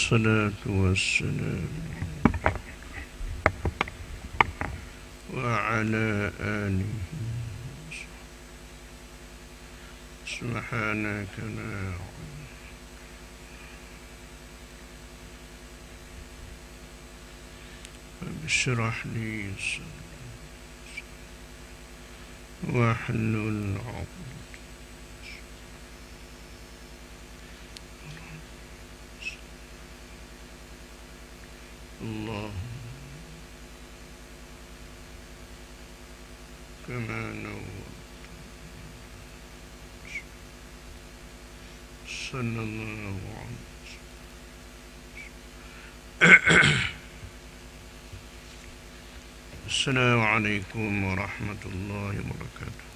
والصلاة والسلام وعلى آله سبحانك لا علم رب اشرح لي صدري واحلل عقدة الله كما نور صلى الله عليه وسلم. السلام عليكم ورحمة الله وبركاته.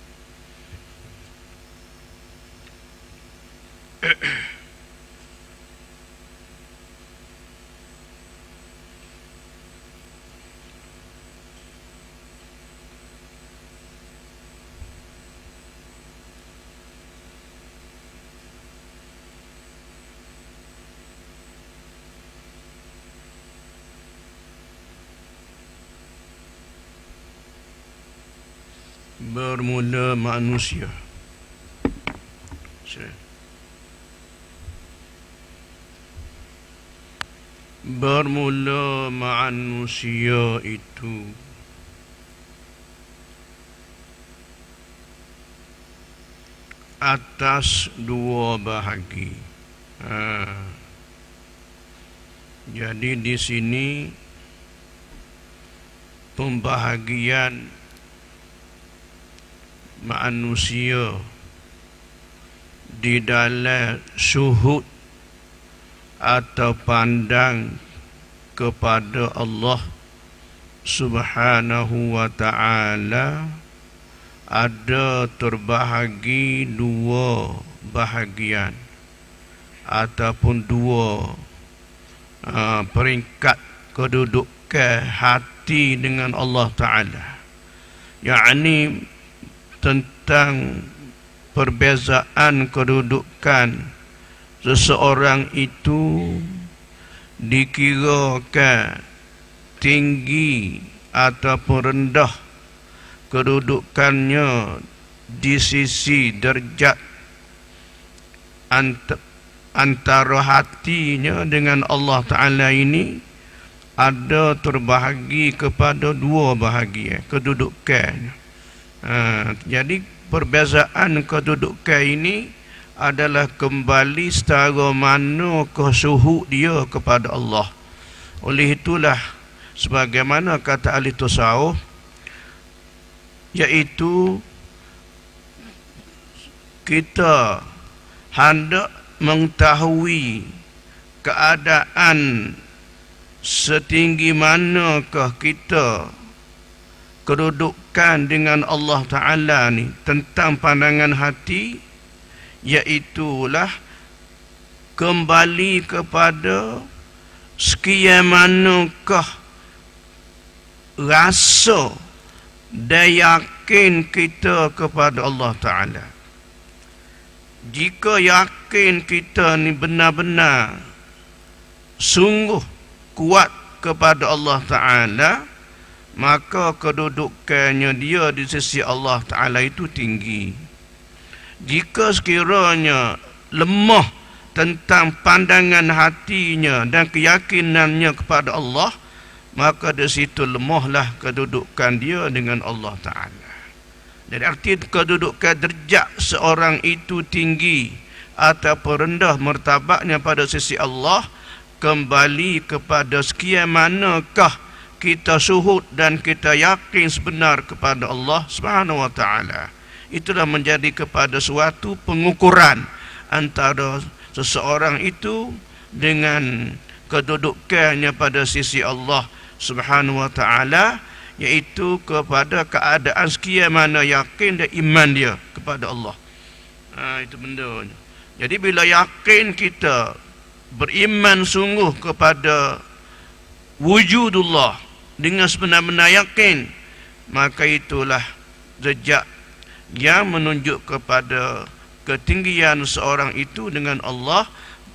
Bermula manusia. Bermula manusia itu atas dua bahagi. Jadi di sini pembahagian manusia di dalam syuhud atau pandang kepada Allah Subhanahu wa ta'ala ada terbahagi dua bahagian ataupun dua peringkat kedudukan hati dengan Allah Ta'ala, yakni tentang perbezaan kedudukan seseorang itu dikirakan tinggi ataupun rendah kedudukannya di sisi derajat antara hatinya dengan Allah Ta'ala ini ada terbahagi kepada dua bahagian kedudukannya. Jadi perbezaan kedudukan ini adalah kembali setara mana kesuhud dia kepada Allah. Oleh itulah sebagaimana kata ahli tasawuf, iaitu kita hendak mengetahui keadaan setinggi manakah kita kedudukan dengan Allah Ta'ala ni tentang pandangan hati, iaitulah kembali kepada sekian manakah rasa dan yakin kita kepada Allah Ta'ala. Jika yakin kita ni benar-benar sungguh kuat kepada Allah Ta'ala, maka kedudukannya dia di sisi Allah Ta'ala itu tinggi. Jika sekiranya lemah tentang pandangan hatinya dan keyakinannya kepada Allah, maka di situ lemahlah kedudukan dia dengan Allah Ta'ala. Jadi arti kedudukan derajat seorang itu tinggi ataupun rendah martabatnya pada sisi Allah kembali kepada sekian manakah kita syuhud dan kita yakin sebenar kepada Allah Subhanahu wa ta'ala. Itulah menjadi kepada suatu pengukuran antara seseorang itu dengan kedudukannya pada sisi Allah Subhanahu wa ta'ala, iaitu kepada keadaan sekian mana yakin dan iman dia kepada Allah. Itu benda. Jadi bila yakin kita beriman sungguh kepada wujudullah dengan sebenar-benar yakin, maka itulah jejak yang menunjuk kepada ketinggian seorang itu dengan Allah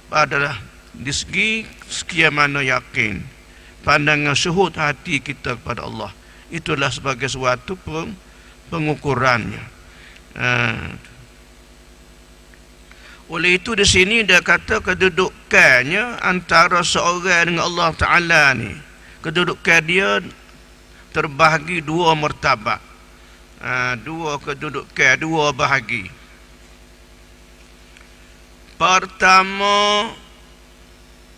adalah di segi sekian mana yakin, pandangan syuhud hati kita kepada Allah. Itulah sebagai suatu pengukurannya. Oleh itu di sini dia kata kedudukannya antara seorang dengan Allah Ta'ala ni, kedudukan dia terbahagi dua martabat. Dua kedudukan, dua bahagi. Pertama,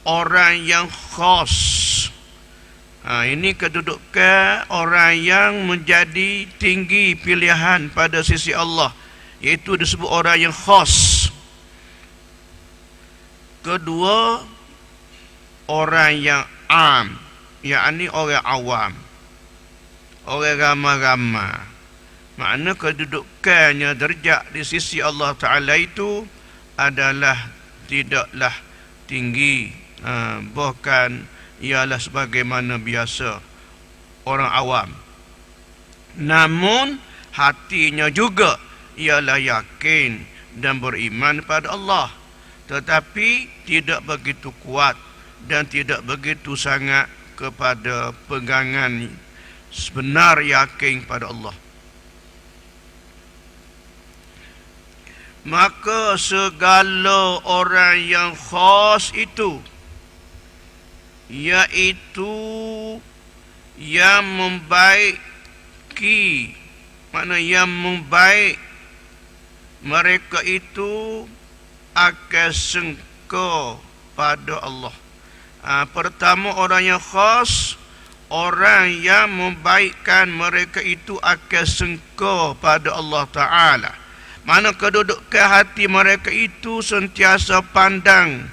orang yang khas. Ini kedudukan orang yang menjadi tinggi pilihan pada sisi Allah, iaitu disebut orang yang khas. Kedua, orang yang am, yakni orang awam, orang ramai-ramai. Makna kedudukannya derajat di sisi Allah Ta'ala itu adalah tidaklah tinggi, bahkan ialah sebagaimana biasa orang awam. Namun hatinya juga ialah yakin dan beriman pada Allah, tetapi tidak begitu kuat dan tidak begitu sangat kepada pegangan sebenar yakin pada Allah. Maka segala orang yang khas itu, iaitu yang membaiki, makna yang membaik, mereka itu akan sengka pada Allah. Pertama, orang yang khas, orang yang membaikkan mereka itu akan sengka pada Allah Ta'ala. Mana kedudukan hati mereka itu sentiasa pandang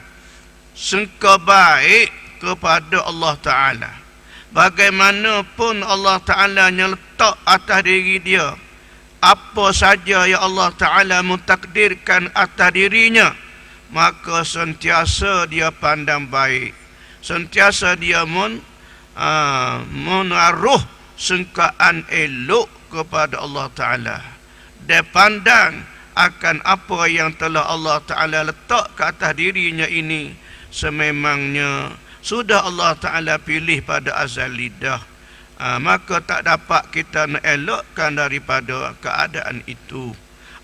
sengka baik kepada Allah Ta'ala. Bagaimanapun Allah Ta'ala letak atas diri dia, apa saja yang Allah Ta'ala mentakdirkan atas dirinya, maka sentiasa dia pandang baik, sentiasa dia menaruh sangkaan elok kepada Allah Ta'ala. Dia pandang akan apa yang telah Allah Ta'ala letak ke atas dirinya ini sememangnya sudah Allah Ta'ala pilih pada azali dah. Maka tak dapat kita nak elokkan daripada keadaan itu.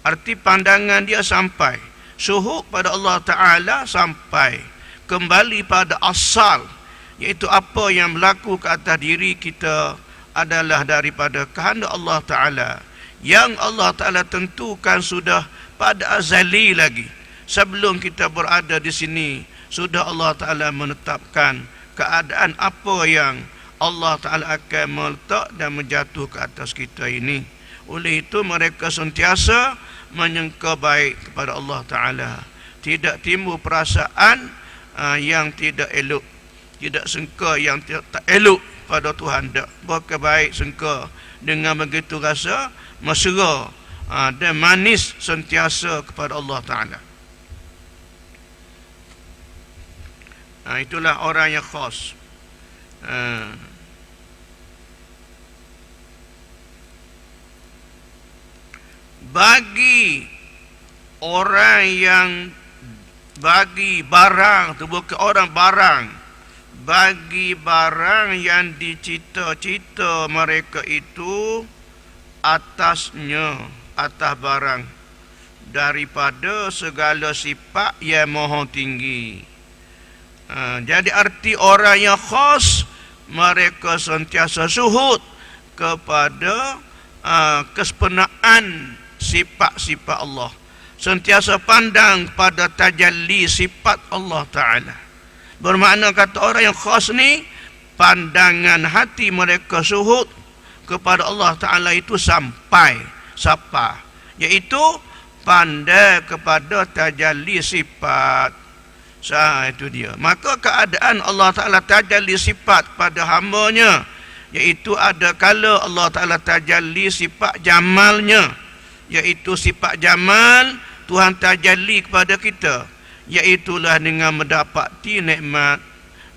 Arti pandangan dia sampai, syuhud pada Allah Ta'ala sampai, kembali pada asal, iaitu apa yang berlaku ke atas diri kita adalah daripada kehendak Allah Ta'ala, yang Allah Ta'ala tentukan sudah pada azali lagi. Sebelum kita berada di sini, sudah Allah Ta'ala menetapkan keadaan apa yang Allah Ta'ala akan meletak dan menjatuh ke atas kita ini. Oleh itu mereka sentiasa menyangka baik kepada Allah Ta'ala. Tidak timbul perasaan yang tidak elok, tidak sangka yang tak elok pada Tuhan. Berkebaik sangka. Dengan begitu rasa mesra dan manis sentiasa kepada Allah Ta'ala. Itulah orang yang khas. Bagi orang yang bagi barang, itu bukan orang barang, bagi barang yang dicita-cita mereka itu atasnya, atas barang, daripada segala sifat yang maha tinggi. Jadi arti orang yang khas, mereka sentiasa syuhud kepada kesempurnaan sifat-sifat Allah, sentiasa pandang pada tajalli sifat Allah Ta'ala. Bermakna kata orang yang khas ni, pandangan hati mereka syuhud kepada Allah Ta'ala itu sampai sapa, iaitu pandai kepada tajalli sifat. Itu dia. Maka keadaan Allah Ta'ala tajalli sifat pada hamba-Nya, iaitu ada kala Allah Ta'ala tajalli sifat jamalnya, iaitu sifat jamal Tuhan tajalli kepada kita, iaitulah dengan mendapati nikmat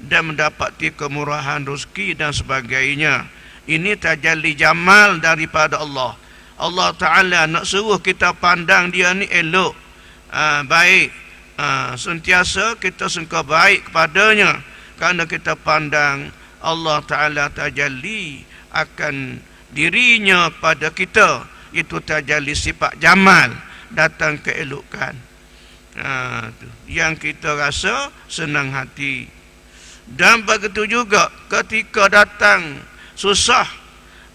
dan mendapati kemurahan rezeki dan sebagainya. Ini tajalli jamal daripada Allah. Allah Ta'ala nak suruh kita pandang dia ni elok, baik, sentiasa kita sangka baik kepadanya, kerana kita pandang Allah Ta'ala tajalli akan dirinya pada kita, itu tajalli sifat jamal, datang keelokan. Yang kita rasa senang hati. Dan begitu juga ketika datang susah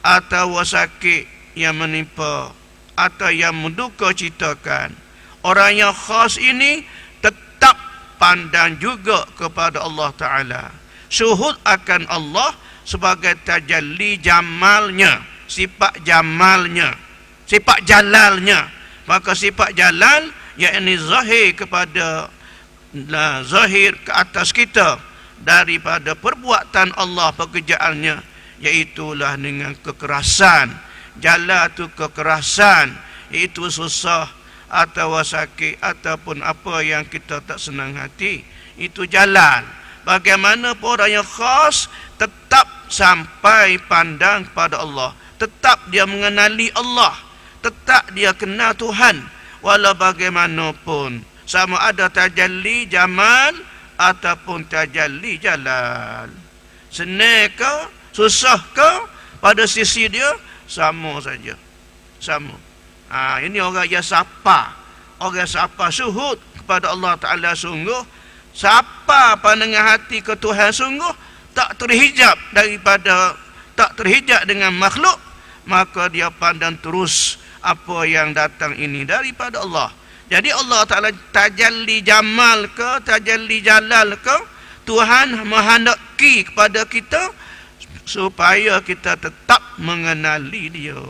atau sakit yang menimpa atau yang menduka citakan, orang yang khas ini tetap pandang juga kepada Allah Ta'ala, syuhud akan Allah sebagai tajalli jamalnya, sifat jamalnya, sifat jalalnya. Maka sifat jalal yakni zahir kepada zahir ke atas kita daripada perbuatan Allah, pekerjaannya, iaitulah dengan kekerasan. Jalal tu kekerasan, iaitu susah atau sakit ataupun apa yang kita tak senang hati, itu jalal. Bagaimanapun orang yang khas tetap sampai pandang pada Allah, tetap dia mengenali Allah, tetap dia kenal Tuhan, walau bagaimanapun, sama ada tajalli jamal ataupun tajalli jalal. Senang ke, susah ke, pada sisi dia sama saja, sama. Ini orang yang sapa, orang sapa syuhud kepada Allah Ta'ala sungguh, sapa pandangan hati ke Tuhan sungguh, tak terhijab daripada, tak terhijab dengan makhluk, maka dia pandang terus apa yang datang ini daripada Allah. Jadi Allah Ta'ala tajalli jamal ke, tajalli jalal ke, Tuhan menghendaki kepada kita supaya kita tetap mengenali dia.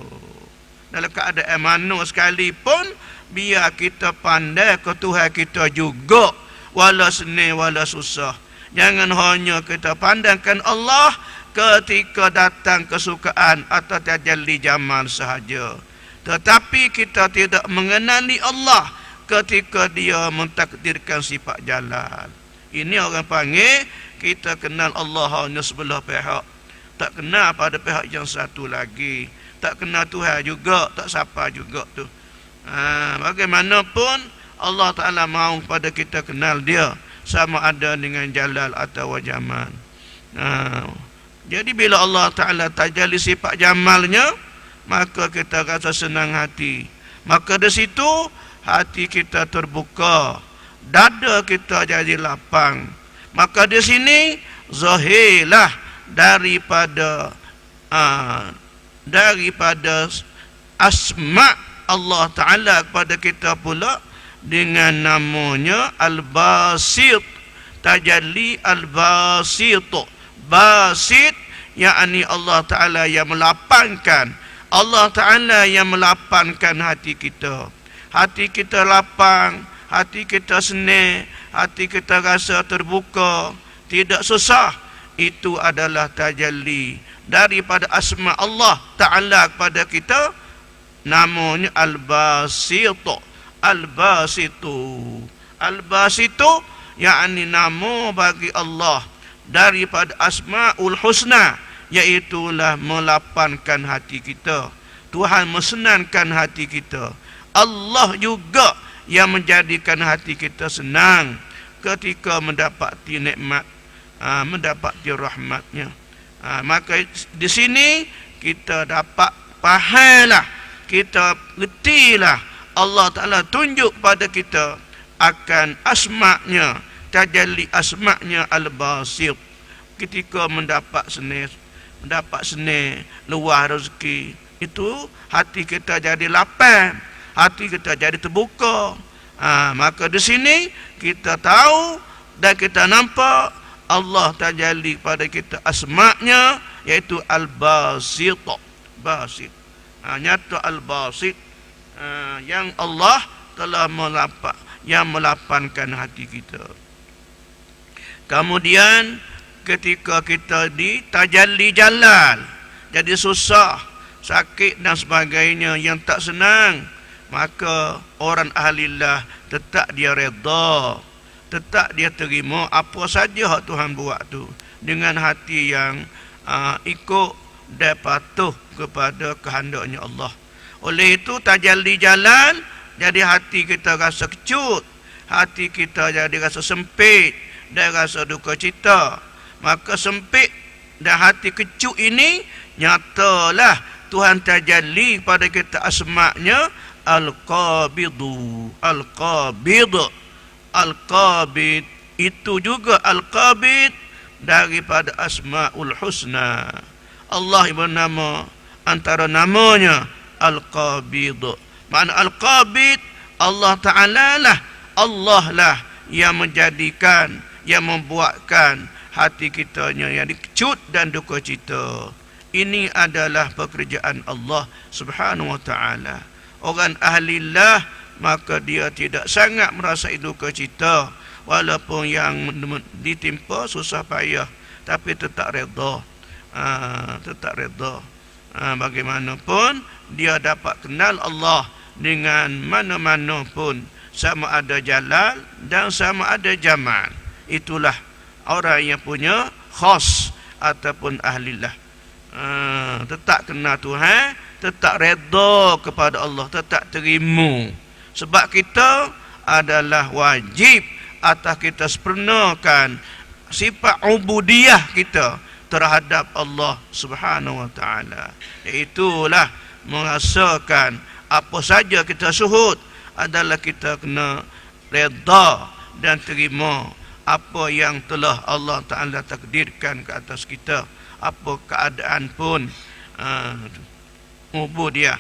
Dalam keadaan mana sekalipun, biar kita pandai ke Tuhan kita juga, walau senang walau susah. Jangan hanya kita pandangkan Allah ketika datang kesukaan atau tajalli jamal sahaja, tetapi kita tidak mengenali Allah ketika dia mentakdirkan sifat jalal. Ini orang panggil kita kenal Allah hanya sebelah pihak, tak kenal pada pihak yang satu lagi, tak kenal Tuhan juga, tak sapa juga tu. Bagaimanapun Allah Ta'ala mahu pada kita kenal dia, sama ada dengan jalal atau jamal. Jadi bila Allah Ta'ala tajalli sifat jamalnya, maka kita rasa senang hati. Maka di situ hati kita terbuka, dada kita jadi lapang. Maka di sini zahirlah daripada asma Allah Ta'ala kepada kita pula dengan namanya Al-Basit, tajalli Al-Basit. Basit yakni Allah Ta'ala yang melapangkan, Allah Ta'ala yang melapangkan hati kita. Hati kita lapang, hati kita senang, hati kita rasa terbuka, tidak susah. Itu adalah tajalli daripada asma Allah Ta'ala kepada kita, namanya Al-Basitu. Al-Basitu, Al-Basitu yakni nama bagi Allah daripada Asma'ul Husna, iaitulah melapangkan hati kita. Tuhan mesenangkan hati kita. Allah juga yang menjadikan hati kita senang ketika mendapati nikmat, mendapati rahmatnya. Maka di sini kita dapat fahamlah, kita retilah, Allah Ta'ala tunjuk pada kita akan asma'nya, tajalli asma'nya Al-Basit. Ketika mendapat senang, luar rezeki, itu hati kita jadi lapang, hati kita jadi terbuka. Maka di sini kita tahu dan kita nampak Allah tajalli pada kita asma'nya, iaitu Al-Basit. Basit, nyata Al-Basit, yang Allah telah melapangkan hati kita. Kemudian ketika kita di tajalli jalal, jadi susah, sakit dan sebagainya yang tak senang, maka orang ahlillah tetap dia redha, tetap dia terima apa saja Tuhan buat tu dengan hati yang ikut dan patuh kepada kehendaknya Allah. Oleh itu tajalli jalal, jadi hati kita rasa kecut, hati kita jadi rasa sempit dan rasa duka cita. Maka sempit dan hati kecut ini nyatalah Tuhan tajalli pada kita asma-Nya Al-Qabidu. Al-Qabid. Al-Qabid itu juga Al-Qabid daripada Asmaul Husna. Allah bernama antara namanya Al-Qabid. Makna Al-Qabid, Allah Ta'ala lah, Allah lah yang menjadikan, yang membuatkan hati kitanya yang dikecut dan duka cita. Ini adalah pekerjaan Allah Subhanahu wa Ta'ala. Orang ahlillah maka dia tidak sangat merasai duka cita walaupun yang ditimpa susah payah, tapi tetap redha. Tetap redha. Bagaimanapun dia dapat kenal Allah dengan mana-mana pun, sama ada jalal dan sama ada jamal. Itulah orang yang punya khas ataupun ahlillah. Tetap kenal Tuhan, tetap redha kepada Allah, tetap terima. Sebab kita adalah wajib atas kita sempurnakan sifat ubudiyah kita terhadap Allah Subhanahu wa Ta'ala. Iaitulah merasakan apa saja kita suhud adalah kita kena redha dan terima apa yang telah Allah Ta'ala takdirkan ke atas kita. Apa keadaan pun ubudiyah,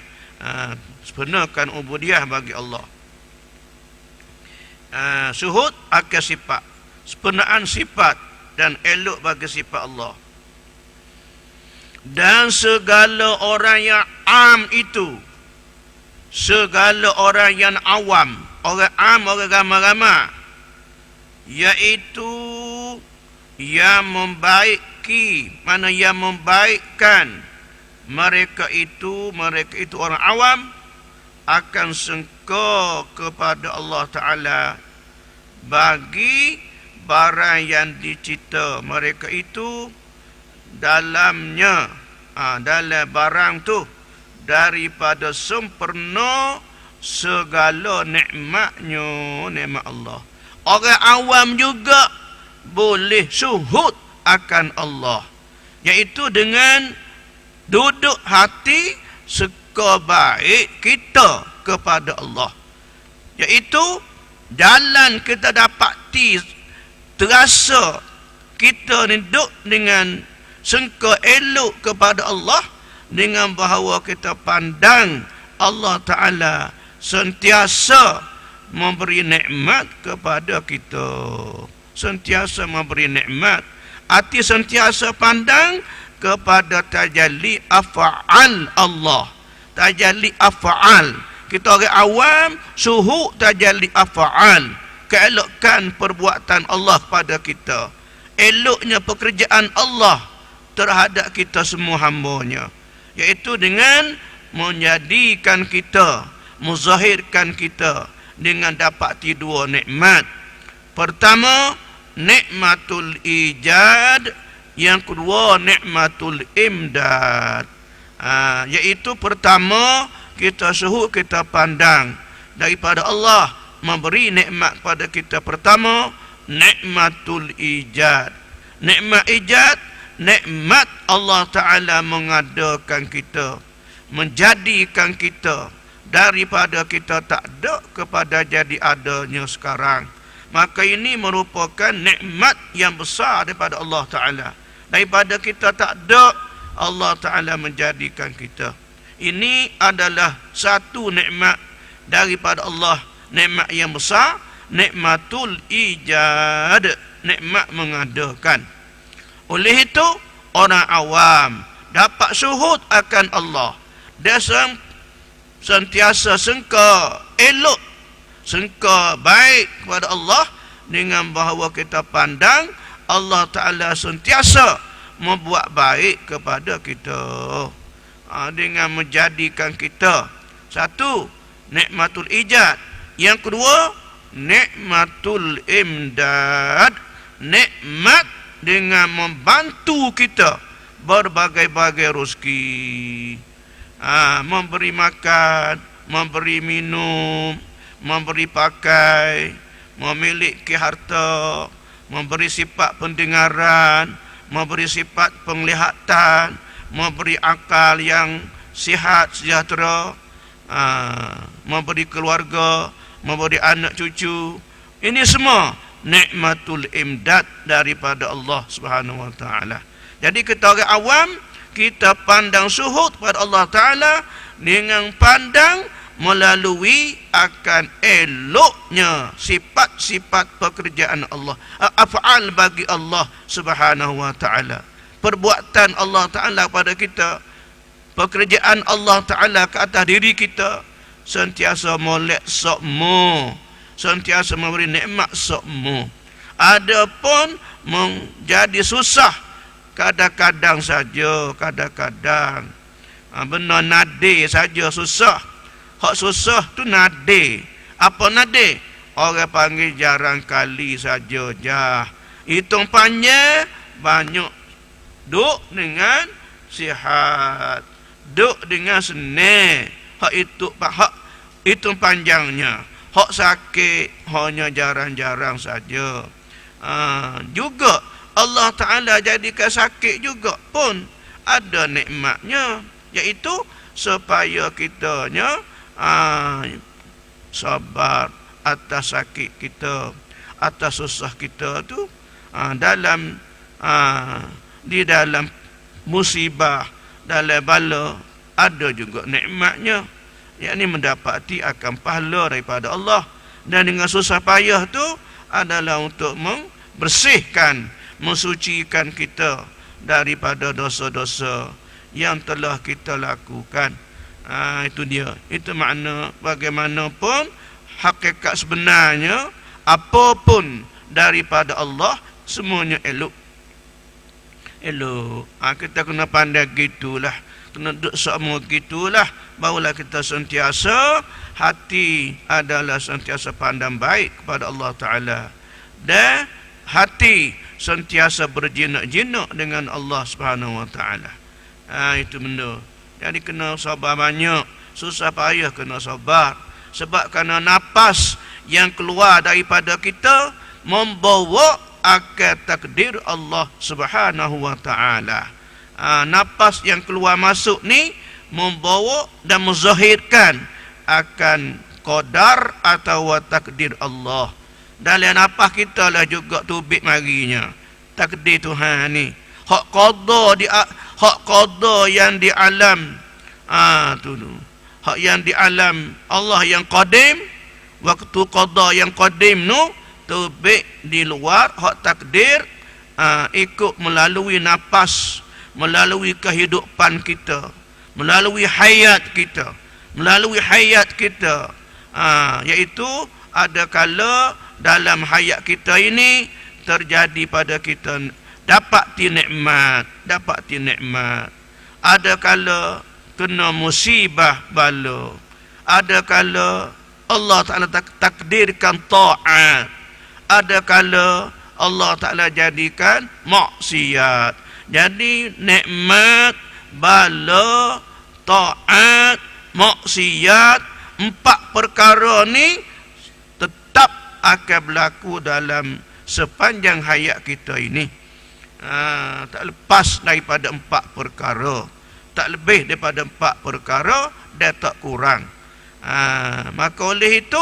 sempurnakan ubudiyah bagi Allah. Suhud akan sifat, sempurnaan sifat dan elok bagi sifat Allah. Dan segala orang yang am itu, segala orang yang awam, orang am, orang ramai-ramai, iaitu yang membaiki, mana yang membaikkan mereka itu orang awam akan sengka kepada Allah Ta'ala bagi barang yang dicipta mereka itu dalamnya, dalam barang tu daripada sempurna segala nikmatnya, nikmat Allah. Orang awam juga boleh syuhud akan Allah, iaitu dengan duduk hati suka baik kita kepada Allah, iaitu jalan kita dapati terasa kita duduk dengan sangka elok kepada Allah, dengan bahawa kita pandang Allah Ta'ala sentiasa memberi nikmat kepada kita, sentiasa memberi nikmat. Hati sentiasa pandang kepada tajalli af'al Allah, tajalli af'al. Kita orang awam suhu tajalli af'al, keelokan perbuatan Allah pada kita, eloknya pekerjaan Allah terhadap kita semua hamba-Nya, iaitu dengan menjadikan kita, menzahirkan kita dengan dapati dua nikmat. Pertama, nikmatul ijad, yang kedua nikmatul imdad. Iaitu pertama kita suhu, kita pandang daripada Allah memberi nikmat pada kita. Pertama, nikmatul ijad. Nikmat ijad, nikmat Allah Ta'ala mengadakan kita, menjadikan kita daripada kita tak ada kepada jadi adanya sekarang. Maka ini merupakan nikmat yang besar daripada Allah Ta'ala. Daripada kita tak ada, Allah Ta'ala menjadikan kita. Ini adalah satu nikmat daripada Allah, nikmat yang besar, nikmatul ijad, nikmat mengadakan. Oleh itu, orang awam dapat syuhud akan Allah. Dia sentiasa sangka elok, sangka baik kepada Allah, dengan bahawa kita pandang Allah Ta'ala sentiasa membuat baik kepada kita, dengan menjadikan kita satu, nikmatul ijad. Yang kedua, nikmatul imdad, nikmat dengan membantu kita berbagai-bagai rezeki, memberi makan, memberi minum, memberi pakai, memiliki harta, memberi sifat pendengaran, memberi sifat penglihatan, memberi akal yang sihat, sejahtera, memberi keluarga, memberi anak cucu. Ini semua nikmatul imdad daripada Allah Subhanahu wa taala. Jadi kita orang awam, kita pandang suhud pada Allah taala dengan pandang melalui akan eloknya sifat-sifat pekerjaan Allah, af'al bagi Allah Subhanahu wa taala. Perbuatan Allah taala pada kita, pekerjaan Allah taala ke atas diri kita, sentiasa molek sokmo, sentiasa memberi nikmat sokmo. Adapun menjadi susah kadang-kadang saja, kadang-kadang benar nade saja susah. Hak susah tu nade. Apa nade? Orang panggil jarang kali saja jah. Hitung panjang banyak. Duk dengan sihat, duk dengan senang. Hak hitung panjangnya. Hak sakit hanya jarang-jarang saja. Juga Allah Ta'ala jadikan sakit juga pun ada nikmatnya, iaitu supaya kitanya sabar atas sakit kita, atas susah kita tu, di dalam musibah, dalam bala ada juga nikmatnya, yakni mendapati akan pahala daripada Allah. Dan dengan susah payah tu adalah untuk membersihkan, mensucikan kita daripada dosa-dosa yang telah kita lakukan. Itu dia. Itu makna bagaimanapun hakikat sebenarnya, apapun daripada Allah semuanya elok. Elok. Kita kena pandai gitulah, kena duduk semua gitulah, barulah kita sentiasa hati adalah sentiasa pandang baik kepada Allah Ta'ala, dan hati sentiasa berjinak-jinak dengan Allah Subhanahu wa Ta'ala. Itu benda. Jadi kena sabar banyak, susah payah kena sabar. Sebab kerana nafas yang keluar daripada kita membawa akan takdir Allah Subhanahu wa Ta'ala. Nafas yang keluar masuk ni membawa dan menzahirkan akan qadar atau takdir Allah. Dalam nafas kita lah juga tubik marinya takdir Tuhan ni. Hak qada yang di alam, tu hak yang di alam Allah yang qadim, waktu qada yang qadim nu tubik di luar hak takdir, ikut melalui nafas, melalui kehidupan kita, melalui hayat kita, iaitu ada kala dalam hayat kita ini terjadi pada kita dapati nikmat. Ada kala kena musibah bala, ada kala Allah Ta'ala takdirkan ta'at, ada kala Allah Ta'ala jadikan maksiat. Jadi nikmat, bala, ta'at, maksiat, 4 perkara ni tetap akan berlaku dalam sepanjang hayat kita ini. Tak lepas daripada 4 perkara, tak lebih daripada 4 perkara, dan tak kurang. Maka oleh itu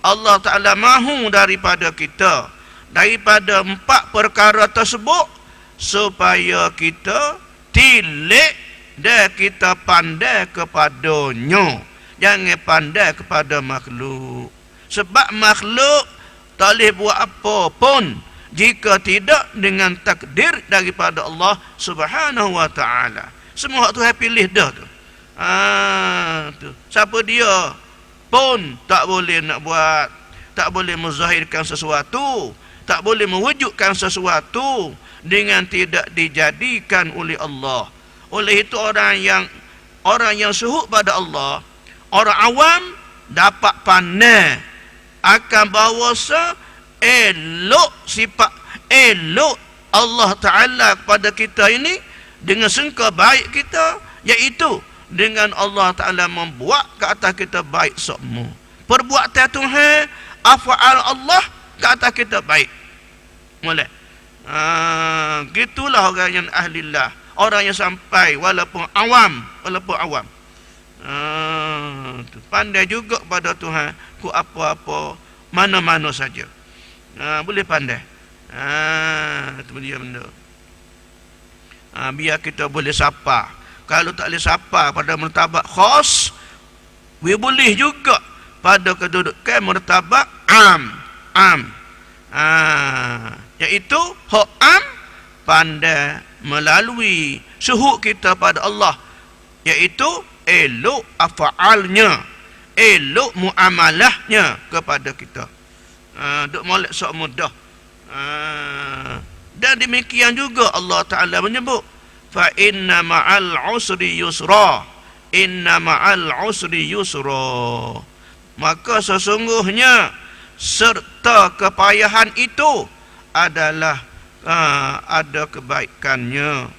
Allah Ta'ala mahu daripada kita, daripada 4 perkara tersebut, supaya kita tilik dan kita pandai kepadanya, jangan pandai kepada makhluk. Sebab makhluk tak boleh buat apa pun jika tidak dengan takdir daripada Allah Subhanahu wa Ta'ala. Semua Tuhan pilih dah tu. Tu. Siapa dia pun tak boleh nak buat, tak boleh menzahirkan sesuatu, tak boleh mewujudkan sesuatu dengan tidak dijadikan oleh Allah. Oleh itu orang yang suhud pada Allah, orang awam dapat pandai akan bahawasa elok sifat elok Allah Ta'ala kepada kita ini dengan sangka baik kita, iaitu dengan Allah Ta'ala membuat ke atas kita baik semua. Perbuatan Tuhan, af'al Allah ke atas kita baik. Boleh. Gitulah orang yang ahlillah, orang yang sampai walaupun awam. Pandai juga pada Tuhan ku apa-apa, mana-mana saja. Boleh pandai. Itu dia benda. Biar kita boleh sapa. Kalau tak boleh sapa pada martabat khas, boleh juga pada kedudukan martabat am. Iaitu hak am pandai melalui syuhud kita pada Allah, iaitu elok af'alnya, elok muamalahnya kepada kita. Duk molek sok mudah. Dan demikian juga Allah Ta'ala menyebut, fa inna ma'al usri yusra, inna ma'al usri yusra. Maka sesungguhnya serta kepayahan itu adalah ada kebaikannya,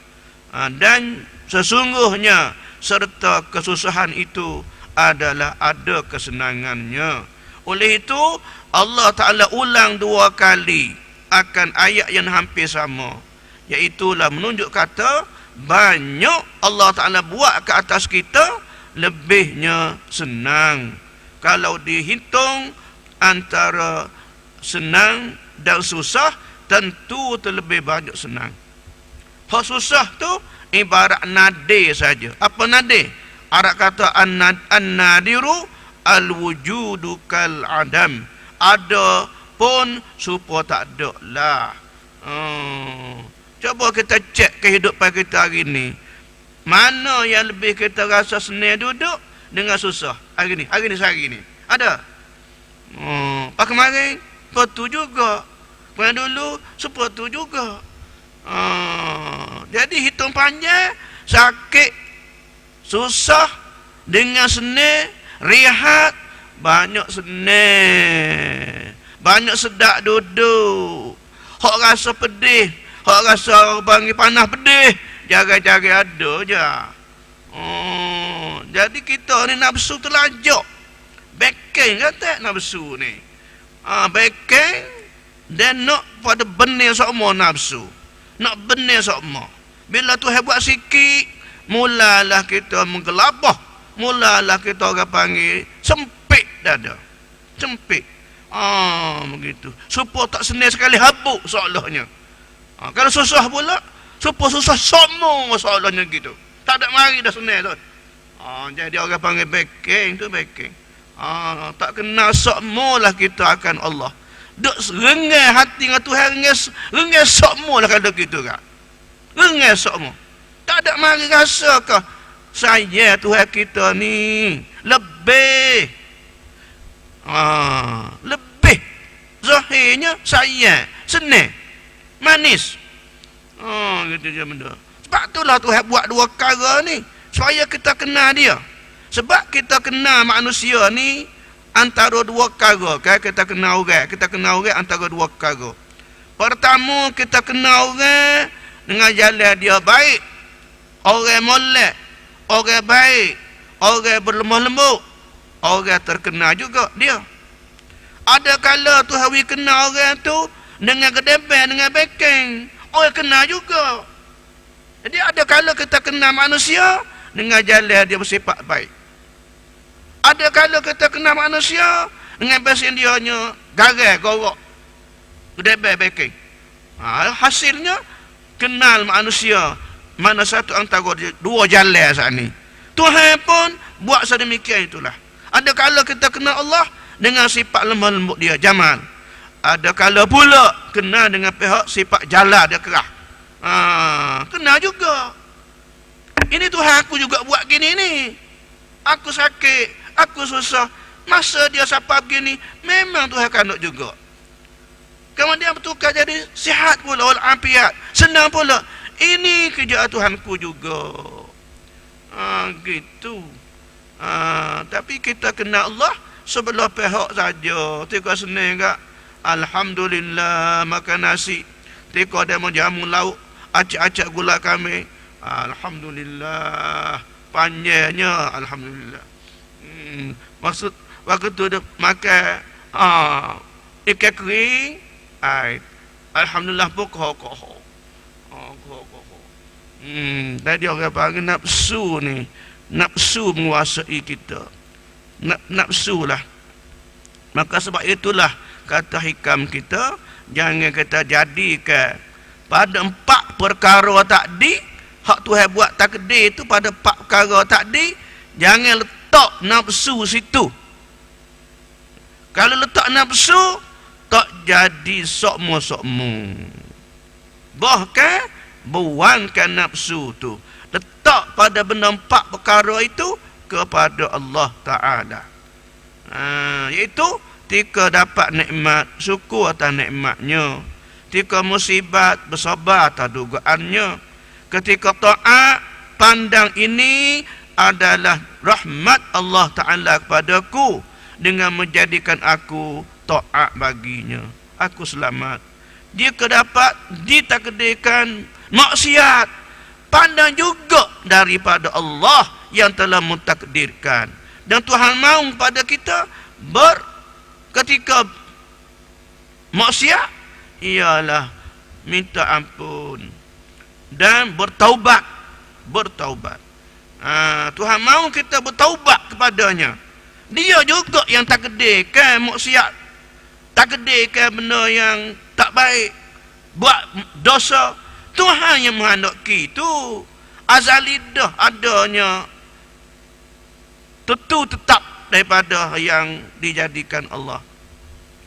dan sesungguhnya serta kesusahan itu adalah ada kesenangannya. Oleh itu Allah Ta'ala ulang 2 kali akan ayat yang hampir sama, iaitulah menunjuk kata banyak Allah Ta'ala buat ke atas kita, lebihnya senang. Kalau dihitung antara senang dan susah, tentu terlebih banyak senang. Hak susah tu ibarat nadir saja. Apa nadir? Arab kata an-nadiru al-wujudu kal adam. Ada pun supaya tak ada lah. Cuba kita cek kehidupan kita hari ni. Mana yang lebih kita rasa senang duduk dengan susah hari ni? Hari ni. Ada? Pak kemarin betul juga. Yang dulu seperti juga. Jadi hitung panjang, sakit, susah, dengan senang, rehat, banyak senang, banyak sedap duduk. Hak rasa pedih, hak rasa panggil panas pedih, jaga-jaga ada je. Jadi kita ni nafsu terlajak. Backing kata nafsu ni. Backing. Dan nak pada benih semua nafsu. Nak benih semua. Bila Tuhan buat sikit, mulalah kita menggelabah. Mulalah kita orang panggil sempit dada. Sempit. Begitu. Supaya tak senang sekali habuk soalnya. Kalau susah pula, supaya susah semua soalnya gitu. Tak ada mari dah senang tu. Jadi orang panggil backing tu backing. Tak kenal semua lah kita akan Allah. Duk rengai hati dengan Tuhan, rengai semua lah kalau gitu kan. Rengai semua. Tak ada mari rasa ke saya Tuhan kita ni lebih lebih zahirnya saya senang manis. Gitu je benda. Sebab itulah Tuhan buat 2 perkara ni supaya kita kenal dia. Sebab kita kenal manusia ni antara 2 perkara. Kita kenal orang antara 2 perkara. Pertama, kita kenal orang dengan jalan dia baik, orang molek, orang baik, orang berlemah lembut, orang terkenal juga dia. Ada kala tu Hawi kenal orang tu dengan kedebel, dengan backing, orang kenal juga. Jadi ada kala kita kenal manusia dengan jalan dia bersifat baik. Ada kala kita kenal manusia dengan bahasa dia nya garai, gorok, kedebel, backing. Hasilnya kenal manusia mana satu antara 2 jalan saat ni. Tuhan pun buat sedemikian itulah. Ada kala kita kenal Allah dengan sifat lemah lembut dia, jamal. Ada kala pula kenal dengan pihak sifat jala dia, kerah. Kenal juga. Ini Tuhan aku juga buat gini ni. Aku sakit, aku susah. Masa dia sapa begini, memang Tuhan kanut juga. Kemudian bertukar jadi sihat pula, walafiat, senang pula. Ini kerja Tuhanku juga. Gitu. Tapi kita kenal Allah sebelah pihak saja. Tika senang tak? Alhamdulillah makan nasi. Tika dia menjamu lauk, acak-acak gula kami. Alhamdulillah. Panjangnya Alhamdulillah. Maksud waktu tu dia makan ikan kering, alhamdulillah pun koho-koho. Koho-koho. Tadi orang panggil nafsu ni. Nafsu menguasai kita. Nafsu lah. Maka sebab itulah kata hikam kita, jangan kita jadikan pada 4 perkara tadi, hak Tuhan buat takdir itu pada 4 perkara tadi, jangan letak nafsu situ. Kalau letak nafsu, tak jadi sokmo-sokmo. Bahkan buangkan nafsu tu, letak pada benda 4 perkara itu kepada Allah Ta'ala. Iaitu ketika dapat nikmat, syukur atas nikmatnya. Ketika musibat, bersabar atas dugaannya. Ketika taat, pandang ini adalah rahmat Allah Ta'ala kepadaku dengan menjadikan aku taat baginya. Aku selamat. Jika dapat ditakdirkan maksiat, pandang juga daripada Allah yang telah mentakdirkan. Dan Tuhan mahu pada kita ketika maksiat ialah minta ampun dan bertaubat. Tuhan mahu kita bertaubat kepadanya. Dia juga yang takdirkan maksiat, takdirkan benda yang tak baik, buat dosa. Tuhan yang menghendaki itu. Azali dah adanya, tentu tetap daripada yang dijadikan Allah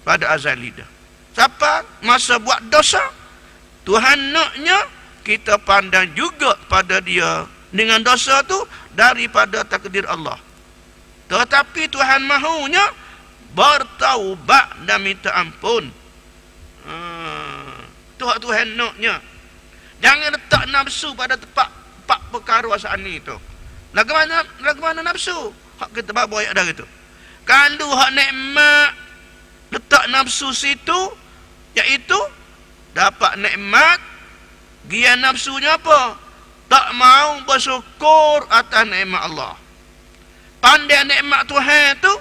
pada azali dah. Siapa masa buat dosa, Tuhan naknya kita pandang juga pada dia dengan dosa tu daripada takdir Allah. Tetapi Tuhan mahunya bertaubat dan minta ampun. Tuhan naknya. Jangan letak nafsu pada tempat 4 perkara saat ni tu. Lagu mana nafsu? Hak kita bawa ayat dah gitu. Kalau hak nikmat letak nafsu situ, iaitu dapat nikmat, dia nafsunya apa? Tak mau bersyukur atas nikmat Allah. Pandai nikmat Tuhan tu,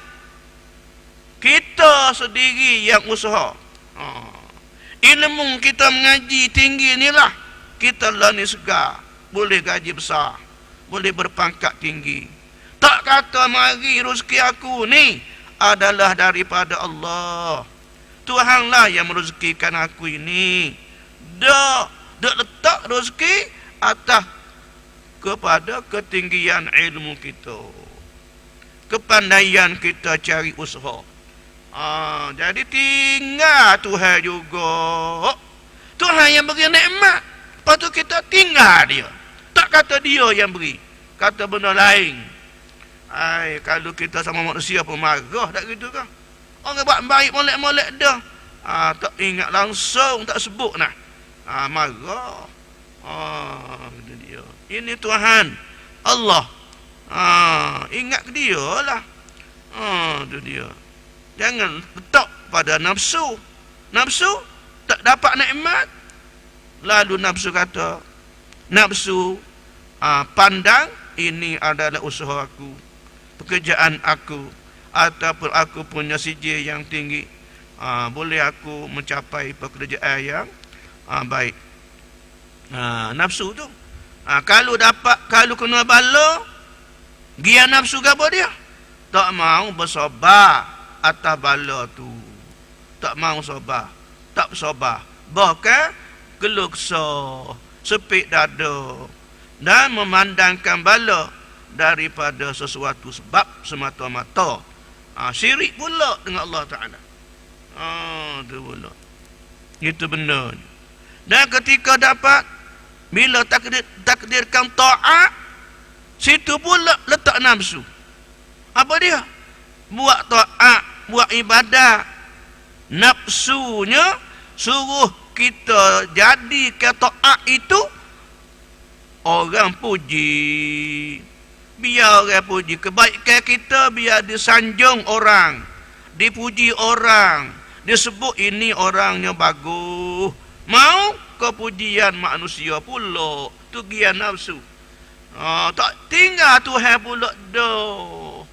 kita sendiri yang usaha. Ilmu kita mengaji tinggi ni lah, kita lah ni segar, boleh gaji besar, boleh berpangkat tinggi. Tak kata mari rezeki aku ni adalah daripada Allah. Tuhanlah yang merezekikan aku ini. Dak letak rezeki atas kepada ketinggian ilmu kita, kepandaian kita cari usaha. Jadi tinggal Tuhan juga. Tuhan yang beri nikmat, lepas tu kita tinggal dia. Tak kata dia yang beri, kata benda lain. Kalau kita sama manusia pun marah, tak gitu kan? Orang buat baik molek-molek dah, tak ingat langsung, tak sebut nah. Marah. Itu dia. Ini Tuhan Allah. Ingat ke dia lah. Itu dia. Jangan letak pada nafsu. Nafsu tak dapat nikmat, lalu nafsu kata, nafsu pandang ini adalah usaha aku, pekerjaan aku, ataupun aku punya sijil yang tinggi, boleh aku mencapai pekerjaan yang baik. Nafsu tu kalau dapat, kalau kena bala, dia nafsu gapo dia? Tak mau bersabar atas bala tu. Tak mau sabar, tak sabar, bahkan geluh kesah, sepik dada, dan memandangkan bala daripada sesuatu sebab semata-mata. Syirik pula dengan Allah Ta'ala. Itu pula. Itu benar. Dan ketika dapat, bila takdirkan ta'at, situ pula letak nafsu. Apa dia? Buat ta'at, buat ibadat. Nafsunya suruh kita jadi ke ta'at itu orang puji. Biar orang puji kebaikan kita, biar disanjung orang, dipuji orang, disebut ini orangnya bagus. Mau kepujian manusia pula, tu gia nafsu. Tak tinggal Tuhan pula dah.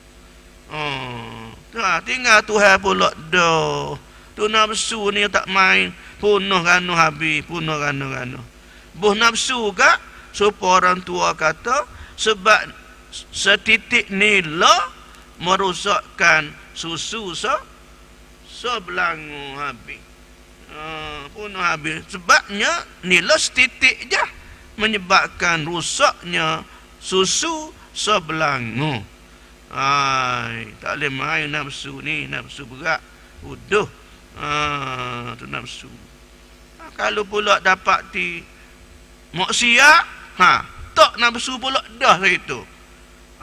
Tinggal Tuhan pula dah. Tu nafsu ni tak main. Punuh ranu habis. Punuh ranu-ranu. Buh nafsu kak? Supaya orang tua kata, sebab setitik nila merosakkan susu sebelangu habis. Punuh habis. Sebabnya nila setitik je menyebabkan rusaknya susu sebelangu. Tak boleh main nafsu ni. Nafsu berat. Uduh. Tu nafsu. Kalau pula dapat ti maksiat, tak nafsu pula dah itu.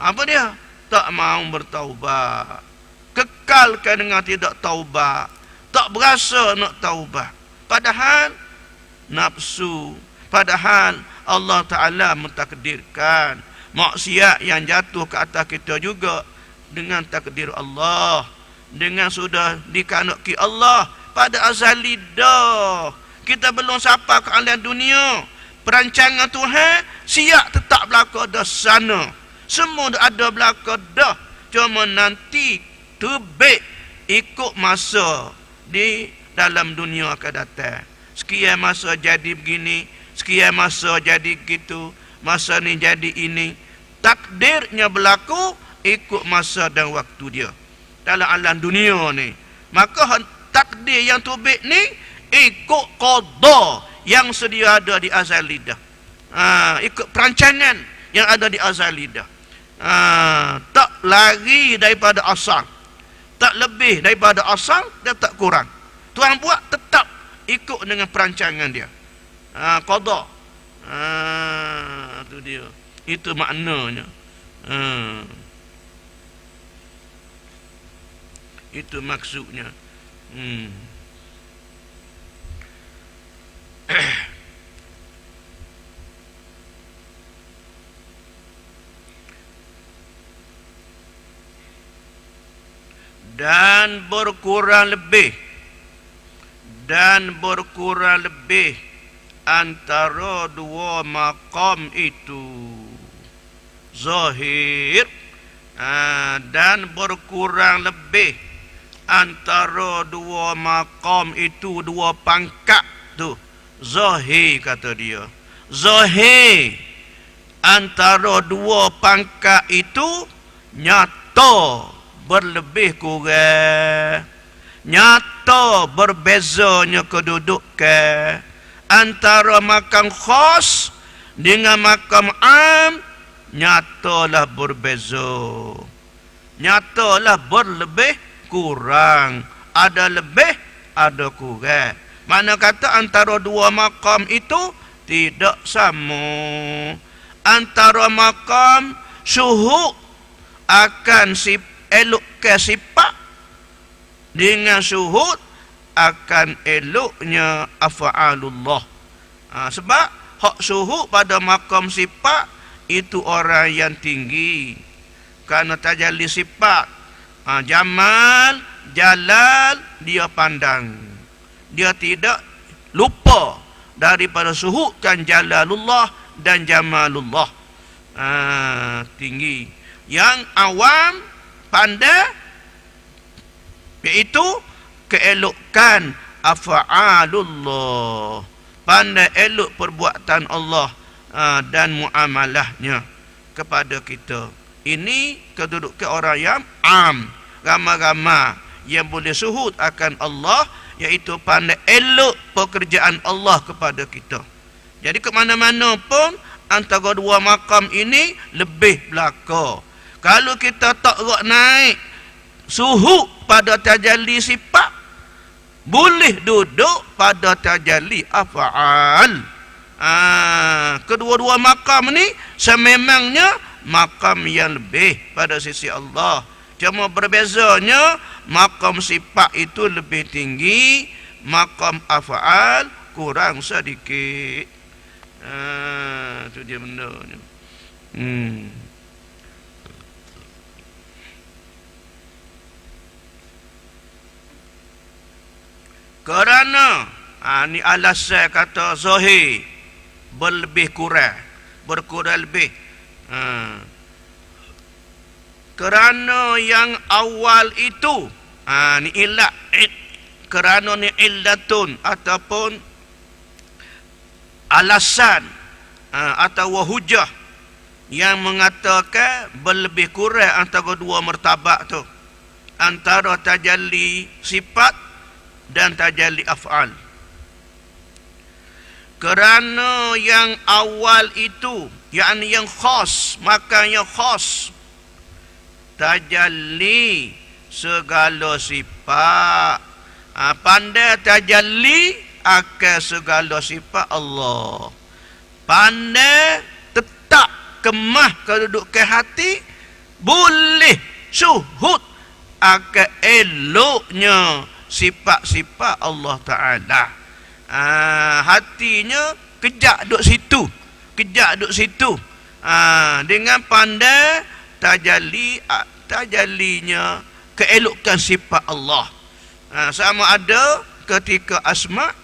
Apa dia? Tak mau bertaubat. Kekalkan dengan tidak taubat. Tak berasa nak taubat. Padahal nafsu. Padahal Allah Ta'ala mentakdirkan maksiat yang jatuh ke atas kita juga dengan takdir Allah. Dengan sudah dikanuki Allah pada azali dah. Kita belum sampai ke alam dunia. Perancangan Tuhan siap tetap berlaku dah sana. Semua dah ada berlaku dah. Cuma nanti tebik ikut masa di dalam dunia akan datang. Sekian masa jadi begini, sekian masa jadi gitu, masa ni jadi ini. Takdirnya berlaku ikut masa dan waktu dia dalam alam dunia ni. Maka takdir yang tubik ni ikut qada yang sedia ada di azali dah. Ikut perancangan yang ada di azali dah. Tak lari daripada asal, tak lebih daripada asal dan tak kurang. Tuhan buat tetap ikut dengan perancangan dia. Qada. Itu dia. Itu maknanya. Itu maksudnya. Dan berkurang lebih antara dua maqam itu zahir, dan berkurang lebih antara dua maqam itu, dua pangkat tu zahir, kata dia. Zahir antara dua pangkat itu nyata berlebih kurang, nyata berbezanya kedudukan antara makam khas dengan makam am. Nyatalah berbeza, nyatalah berlebih kurang, ada lebih ada kurang. Mana kata antara dua makam itu tidak sama. Antara makam syuhud akan elokkan sifat dengan syuhud akan eloknya af'alullah. Sebab hak syuhud pada makam sifat itu orang yang tinggi kerana tajalli sifat. Jamal, jalal dia pandang, dia tidak lupa daripada syuhudkan jalalullah dan jamalullah. Tinggi. Yang awam pandai iaitu keelokan af'alullah, pandai elok perbuatan Allah dan muamalahnya kepada kita. Ini kedudukan orang yang am, ramai-ramai yang boleh syuhud akan Allah, iaitu pandai elok pekerjaan Allah kepada kita. Jadi ke mana-mana pun antara dua makam ini lebih belaka. Kalau kita tak naik suhud pada tajalli sifat, boleh duduk pada tajalli af'al. Kedua-dua makam ni sememangnya makam yang lebih pada sisi Allah. Cuma berbezanya makam sifat itu lebih tinggi, makam af'al kurang sedikit. Itu dia benda ni. Kerana ni alasan kata zahir berlebih kurang, berkurang lebih. Kerana yang awal itu, ni ilat kerana ni illatun ataupun alasan atau hujah yang mengatakan berlebih kurang antara dua martabat tu, antara tajalli sifat dan tajalli af'al. Kerana yang awal itu, yakni yang khas, maka yang khas tajalli segala sifat. Pandai tajalli akan segala sifat Allah. Pandai tetap kemah kedudukan hati, boleh syuhud akan eloknya sifat-sifat Allah Ta'ala. Hatinya kejak duduk situ, dengan pandai tajallinya keelokan sifat Allah. Sama ada ketika asma',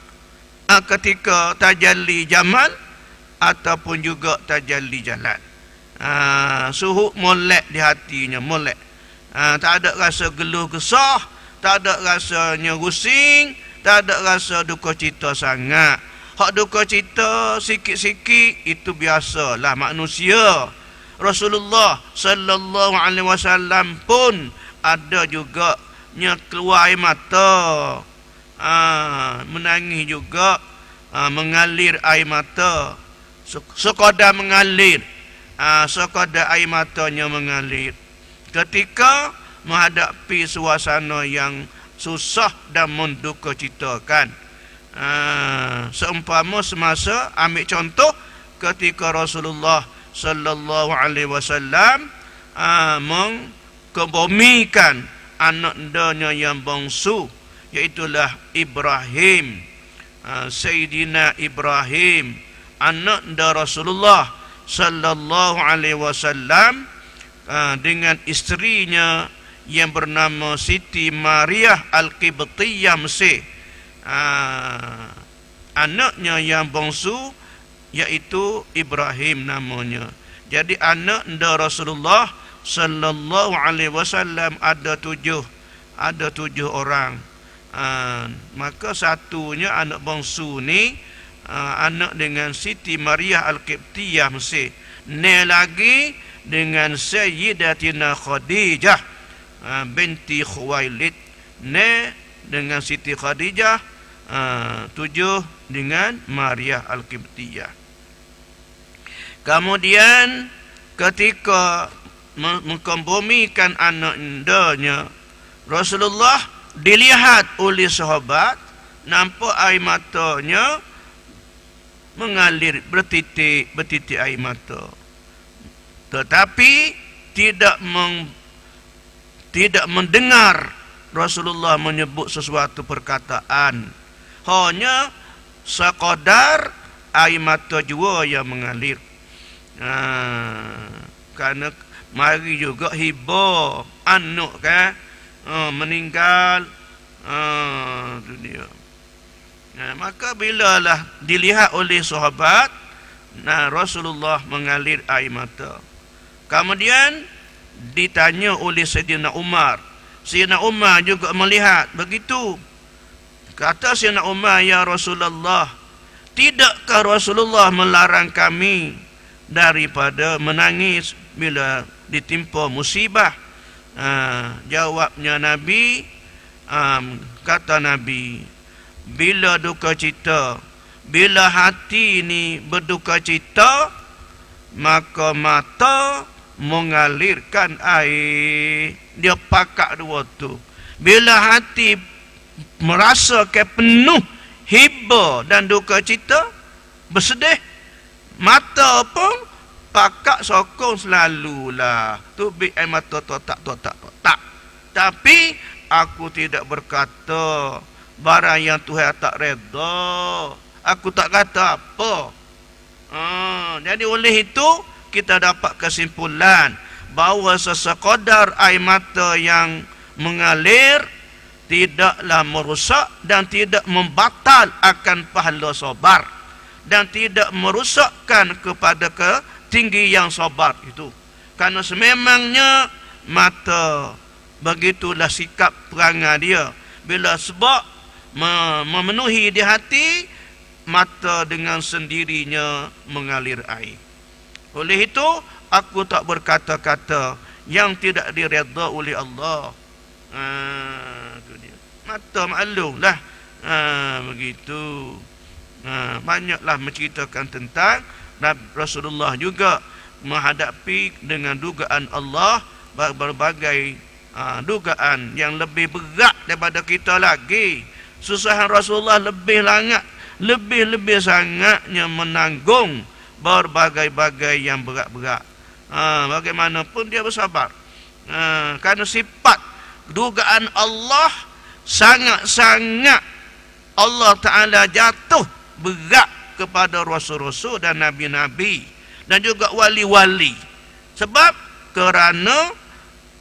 ketika tajalli jamal, ataupun juga tajalli jalan. Suhud molek di hatinya, molek. Tak ada rasa geluh kesah, tak ada rasanya rusing, tak ada rasa duka cita sangat. Hak duka cita sikit-sikit itu biasalah manusia. Rasulullah sallallahu alaihi wasallam pun ada juga nya keluar air mata, menangis juga, mengalir air mata, sekadar mengalir, sekadar air matanya mengalir ketika menghadapi suasana yang susah dan menduka citakan. Seumpama semasa, ambil contoh ketika Rasulullah sallallahu alaihi wasallam mengkebumikan anak danya yang bangsu, iaitulah Ibrahim, Sayyidina Ibrahim, anak da Rasulullah sallallahu alaihi wasallam, dengan isterinya yang bernama Siti Maria Al-Qibtiyah Mesir. Anaknya yang bangsu iaitu Ibrahim namanya. Jadi anak da Rasulullah sallallahu alaihi wasallam ada tujuh orang. Maka satunya anak bangsu ni anak dengan Siti Maria Al-Qibtiyah Mesir. Ni lagi dengan Sayyidatina Khadijah binti Khuwailid. Ni dengan Siti Khadijah, tujuh dengan Maria Al-Qibtiyah. Kemudian ketika mengkompromikan anak indahnya, Rasulullah dilihat oleh sahabat, nampak air matanya mengalir, bertitik air mata, tetapi tidak mendengar Rasulullah menyebut sesuatu perkataan, hanya sekadar air mata jua yang mengalir. Kerana mari juga hibah anak kan, meninggal, itu dia. Maka bilalah dilihat oleh sahabat, Rasulullah mengalir air mata. Kemudian ditanya oleh Sayyidina Umar. Sayyidina Umar juga melihat begitu. Kata Sayyidina Umar, ya Rasulullah, tidakkah Rasulullah melarang kami daripada menangis bila ditimpa musibah? Jawabnya Nabi, kata Nabi, bila duka cita, bila hati ni berduka cita, maka mata mengalirkan air. Dia pakak dua tu. Bila hati merasa ke penuh hibah dan duka cita, bersedih, mata pun pakak sokong selalulah. Tubik air mata totak. Tapi aku tidak berkata barang yang Tuhan tak reda. Aku tak kata apa. Jadi oleh itu kita dapat kesimpulan bahawa sesekadar air mata yang mengalir tidaklah merusak dan tidak membatal akan pahala sabar, dan tidak merusakkan kepada ketinggian sabar itu. Karena sememangnya mata begitulah sikap perangai dia. Bila sebab memenuhi di hati, mata dengan sendirinya mengalir air. Oleh itu, aku tak berkata-kata yang tidak diredha oleh Allah. Itu dia. Mata maklum lah. Begitu. Banyaklah menceritakan tentang Rasulullah juga menghadapi dengan dugaan Allah berbagai dugaan yang lebih berat daripada kita lagi. Susahan Rasulullah lebih sangatnya menanggung berbagai-bagai yang berat-berat. Bagaimanapun dia bersabar. Kerana sifat dugaan Allah sangat-sangat Allah Ta'ala jatuh berat kepada rasul-rasul dan nabi-nabi dan juga wali-wali. Sebab kerana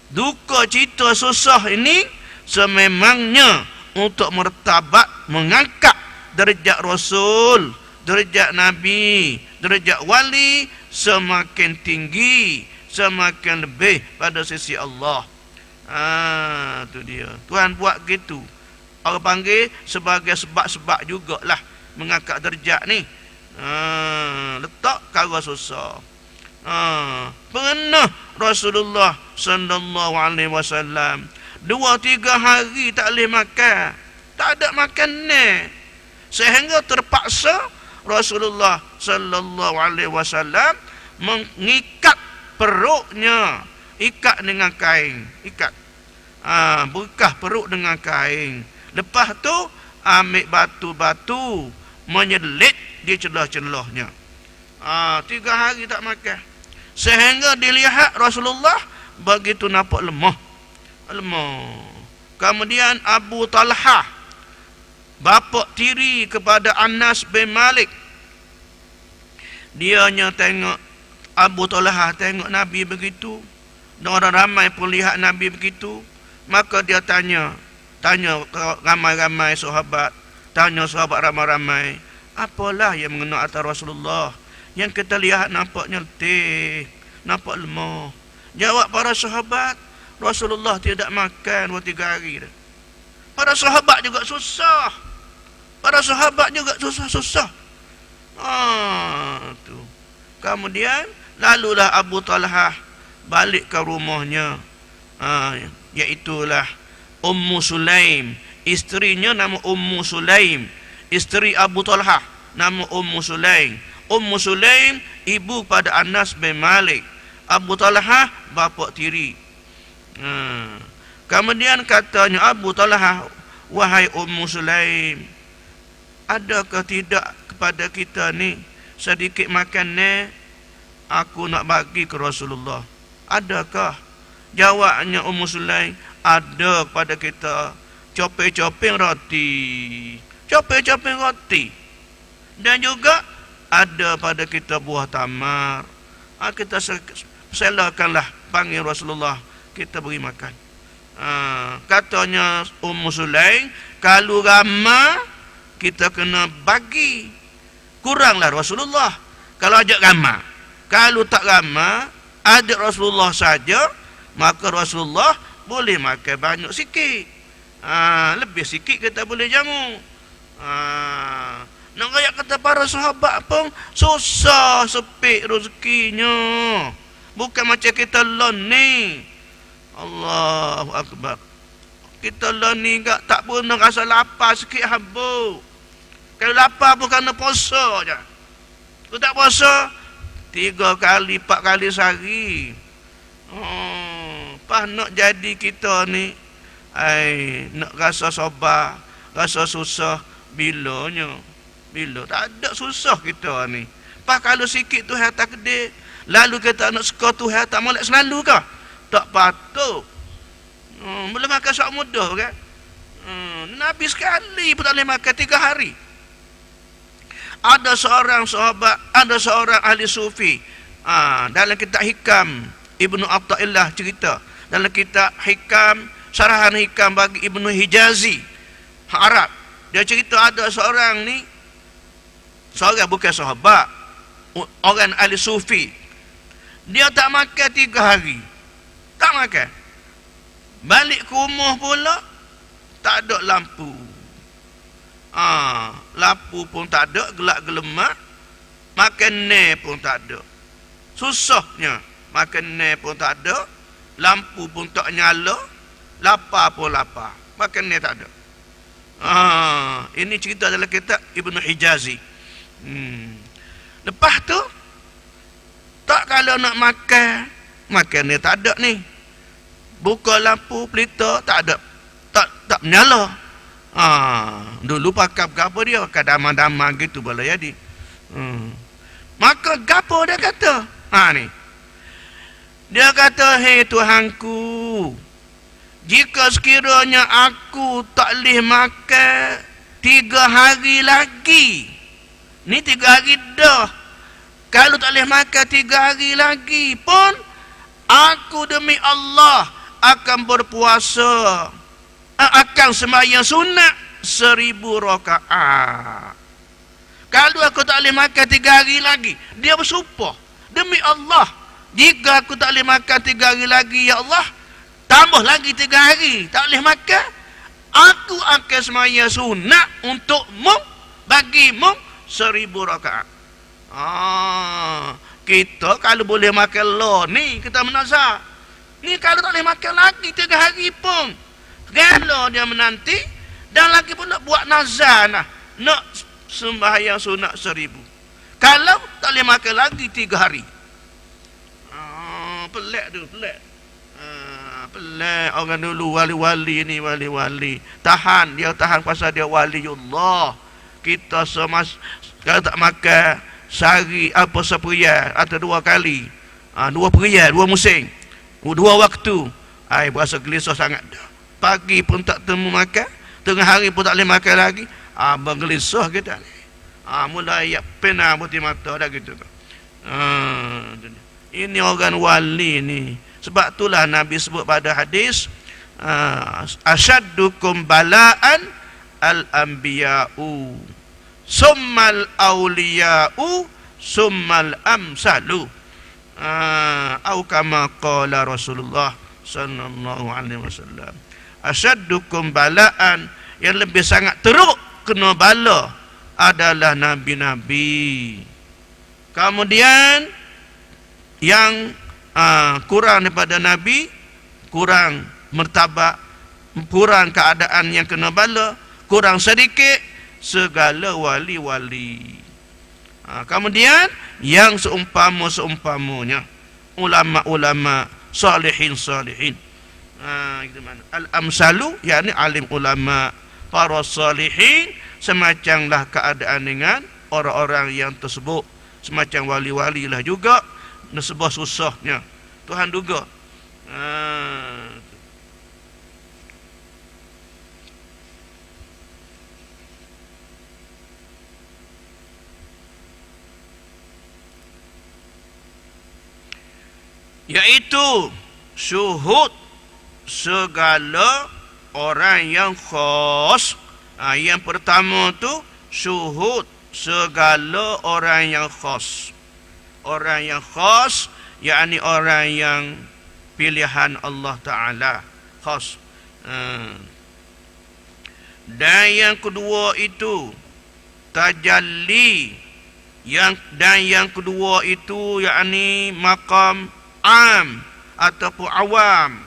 duka cita susah ini sememangnya untuk mertabat mengangkat derajat rasul, derajat nabi, derajat wali semakin tinggi, semakin lebih pada sisi Allah. Itu dia. Tuhan buat gitu. Orang panggil sebagai sebab-sebab jugalah mengangkat derajat ni. Letak kara susah. Pernah Rasulullah sallallahu alaihi wasallam 2-3 hari tak boleh makan. Tak ada makan ni. Sehingga terpaksa Rasulullah sallallahu alaihi wasallam mengikat perutnya, ikat dengan kain, bekah perut dengan kain. Lepas tu ambil batu-batu menyelit di celah-celahnya. 3 hari tak makan. Sehingga dilihat Rasulullah begitu nampak lemah. Kemudian Abu Talhah, bapa tiri kepada Anas bin Malik, dianya tengok Abu Talhah tengok Nabi begitu, dan orang ramai pun lihat Nabi begitu. Maka dia tanya ramai-ramai sahabat, tanya sahabat ramai-ramai, apalah yang mengenai atas Rasulullah yang kita lihat nampaknya letih, nampak lemah. Jawab para sahabat, Rasulullah tidak makan 2-3 hari dah. Para sahabat juga susah. Susah. Tu. Kemudian lalulah Abu Talhah balik ke rumahnya. Iaitulah Ummu Sulaim. Isterinya nama Ummu Sulaim. Isteri Abu Talhah nama Ummu Sulaim. Ummu Sulaim ibu pada Anas bin Malik. Abu Talhah bapa tiri. Kemudian katanya Abu Talhah, wahai Ummu Sulaim, adakah tidak kepada kita ni sedikit makan ni? Aku nak bagi ke Rasulullah. Adakah? Jawabnya Ummu Sulaim, ada kepada kita copeng-copeng roti. Dan juga ada pada kita buah tamar. Kita silakanlah panggil Rasulullah, kita beri makan. Katanya Ummu Sulaim, kalau ramai kita kena bagi, kuranglah Rasulullah. Kalau ajak ramai, kalau tak ramai ajak Rasulullah saja, maka Rasulullah boleh makan banyak sikit. Lebih sikit kita boleh jamu. Nak rakyat kata para sahabat pun susah sepik rezekinya. Bukan macam kita lon ni. Allahu Akbar. Kita lon ni tak pernah rasa lapar sikit habuk. Kalau lapar pun kerana puasa je. Kalau tak puasa 3 kali 4 kali sehari. Pas nak jadi kita ni, nak rasa sabar, rasa susah bilanya. Bila tak ada susah kita ni. Pas kalau sikit Tuhan tak kedek, lalu kita nak suka Tuhan tak molek selalu ke? Tak patut. Boleh makan sok mudah kan? Nabi sekali pun tak boleh makan 3 hari. Ada seorang sahabat, ada seorang ahli sufi. Dalam kitab Hikam, Ibnu Athaillah cerita. Dalam kitab Hikam, syarahan Hikam bagi Ibnu Hijazi, Arab. Dia cerita ada seorang ni, seorang bukan sahabat, orang ahli sufi. Dia tak makan 3 hari. Tak makan. Balik ke rumah pula, tak ada lampu. Lapu pun tak ada, gelak gelemak, makan ne pun tak ada. Susahnya, makan ne pun tak ada, lampu pun tak nyala, lapar pun lapar, makan ne tak ada. Ini cerita dalam kitab Ibnu Hijazi. Lepas tu, tak kalau nak makan, makan ni tak ada ni. Buka lampu pelita, tak ada. Tak menyala. Dulu pakai apa dia? Pakai damang-damang gitu boleh jadi. Maka gapo dia kata? Ni. Dia kata, hei Tuhanku, jika sekiranya aku tak boleh makan 3 hari lagi, ni 3 hari dah, kalau tak boleh makan 3 hari lagi pun, aku demi Allah akan berpuasa, akan sembahyang sunat 1000 rakaat. Kalau aku tak boleh makan 3 hari lagi, dia bersumpah, demi Allah, jika aku tak boleh makan 3 hari lagi, ya Allah, tambah lagi 3 hari tak boleh makan, aku akan sembahyang sunat untukmu, bagimu 1000 rakaat. Kita kalau boleh makan lo ni, kita menazar. Ni kalau tak boleh makan lagi 3 hari pun, kalau dia menanti, dan lagi pun nak buat nazar nak sembahyang sunat 1000. Kalau tak boleh makan lagi 3 hari. Pelik tu, pelik. Pelik orang dulu, wali-wali ni, wali-wali. Dia tahan pasal dia waliullah. Kita kalau tak makan sehari seperiyal atau 2 kali, 2 perial, 2 musim, 2 waktu, berasa gelisah sangat dah. Pagi pun tak temu makan, tengah hari pun tak boleh makan lagi, bergelisah kita ni. Mulai pena putih mata dah gitu. Ini orang wali ni. Sebab itulah Nabi sebut pada hadis, asyaddukum bala'an al-anbiya'u, summal awliya'u, summal amsalu. Atau kama qala Rasulullah sallallahu alaihi wasallam. Asyaddukum bala'an, yang lebih sangat teruk kena bala adalah nabi-nabi. Kemudian yang kurang daripada nabi, kurang martabat, kurang keadaan yang kena bala, kurang sedikit segala wali-wali. Kemudian yang seumpama-seumpamanya, ulama-ulama salihin-salihin. Al-amsalu, yakni alim ulama, para salihin, semacamlah keadaan dengan orang-orang yang tersebut. Semacam wali-wali lah juga, nasibah susahnya Tuhan duga. Iaitu syuhud segala orang yang khas. Yang pertama tu syuhud segala orang yang khas. Orang yang khas, yakni orang yang pilihan Allah Ta'ala, khas. Dan yang kedua itu tajalli, dan yang kedua itu yakni maqam am ataupun awam.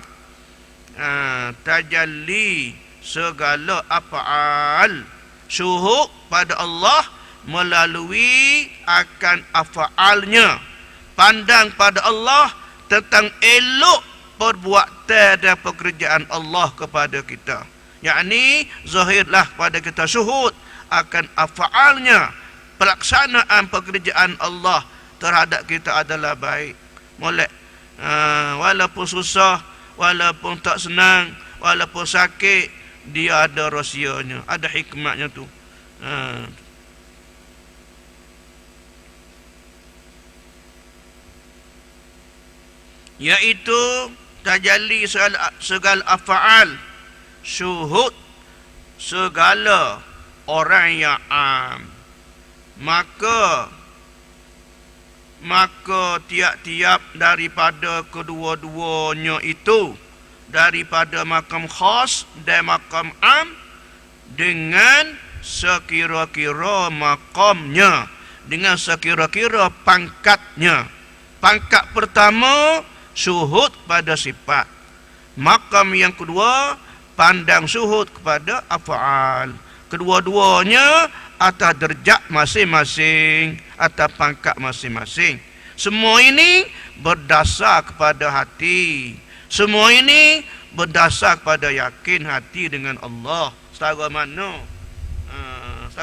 Tajalli segala af'al, syuhud pada Allah melalui akan af'alnya, pandang pada Allah tentang elok perbuatan dan pekerjaan Allah kepada kita. Yakni zahirlah pada kita syuhud akan af'alnya, pelaksanaan pekerjaan Allah terhadap kita adalah baik. Molek, walaupun susah, walaupun tak senang, walaupun sakit, dia ada rahsianya, ada hikmatnya tu. Iaitu tajalli segala af'al, syuhud segala orang yang am. Maka tiap-tiap daripada kedua-duanya itu, daripada makam khas dan makam am, dengan sekira-kira maqamnya, dengan sekira-kira pangkatnya. Pangkat pertama syuhud pada sifat. Maqam yang kedua pandang syuhud kepada af'al. Kedua-duanya atas derajat masing-masing, atas pangkat masing-masing. Semua ini berdasar kepada hati. Semua ini berdasar kepada yakin hati dengan Allah. Setara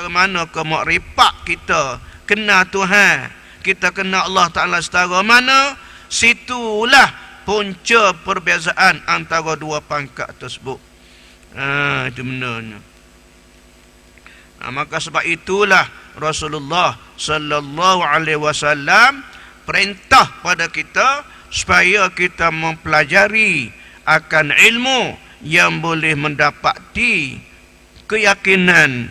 mana kemakrifat kita kenal Tuhan, kita kenal Allah Ta'ala setara mana, situlah punca perbezaan antara dua pangkat tersebut. Itu benarnya. Maka sebab itulah Rasulullah sallallahu alaihi wasallam perintah pada kita supaya kita mempelajari akan ilmu yang boleh mendapati keyakinan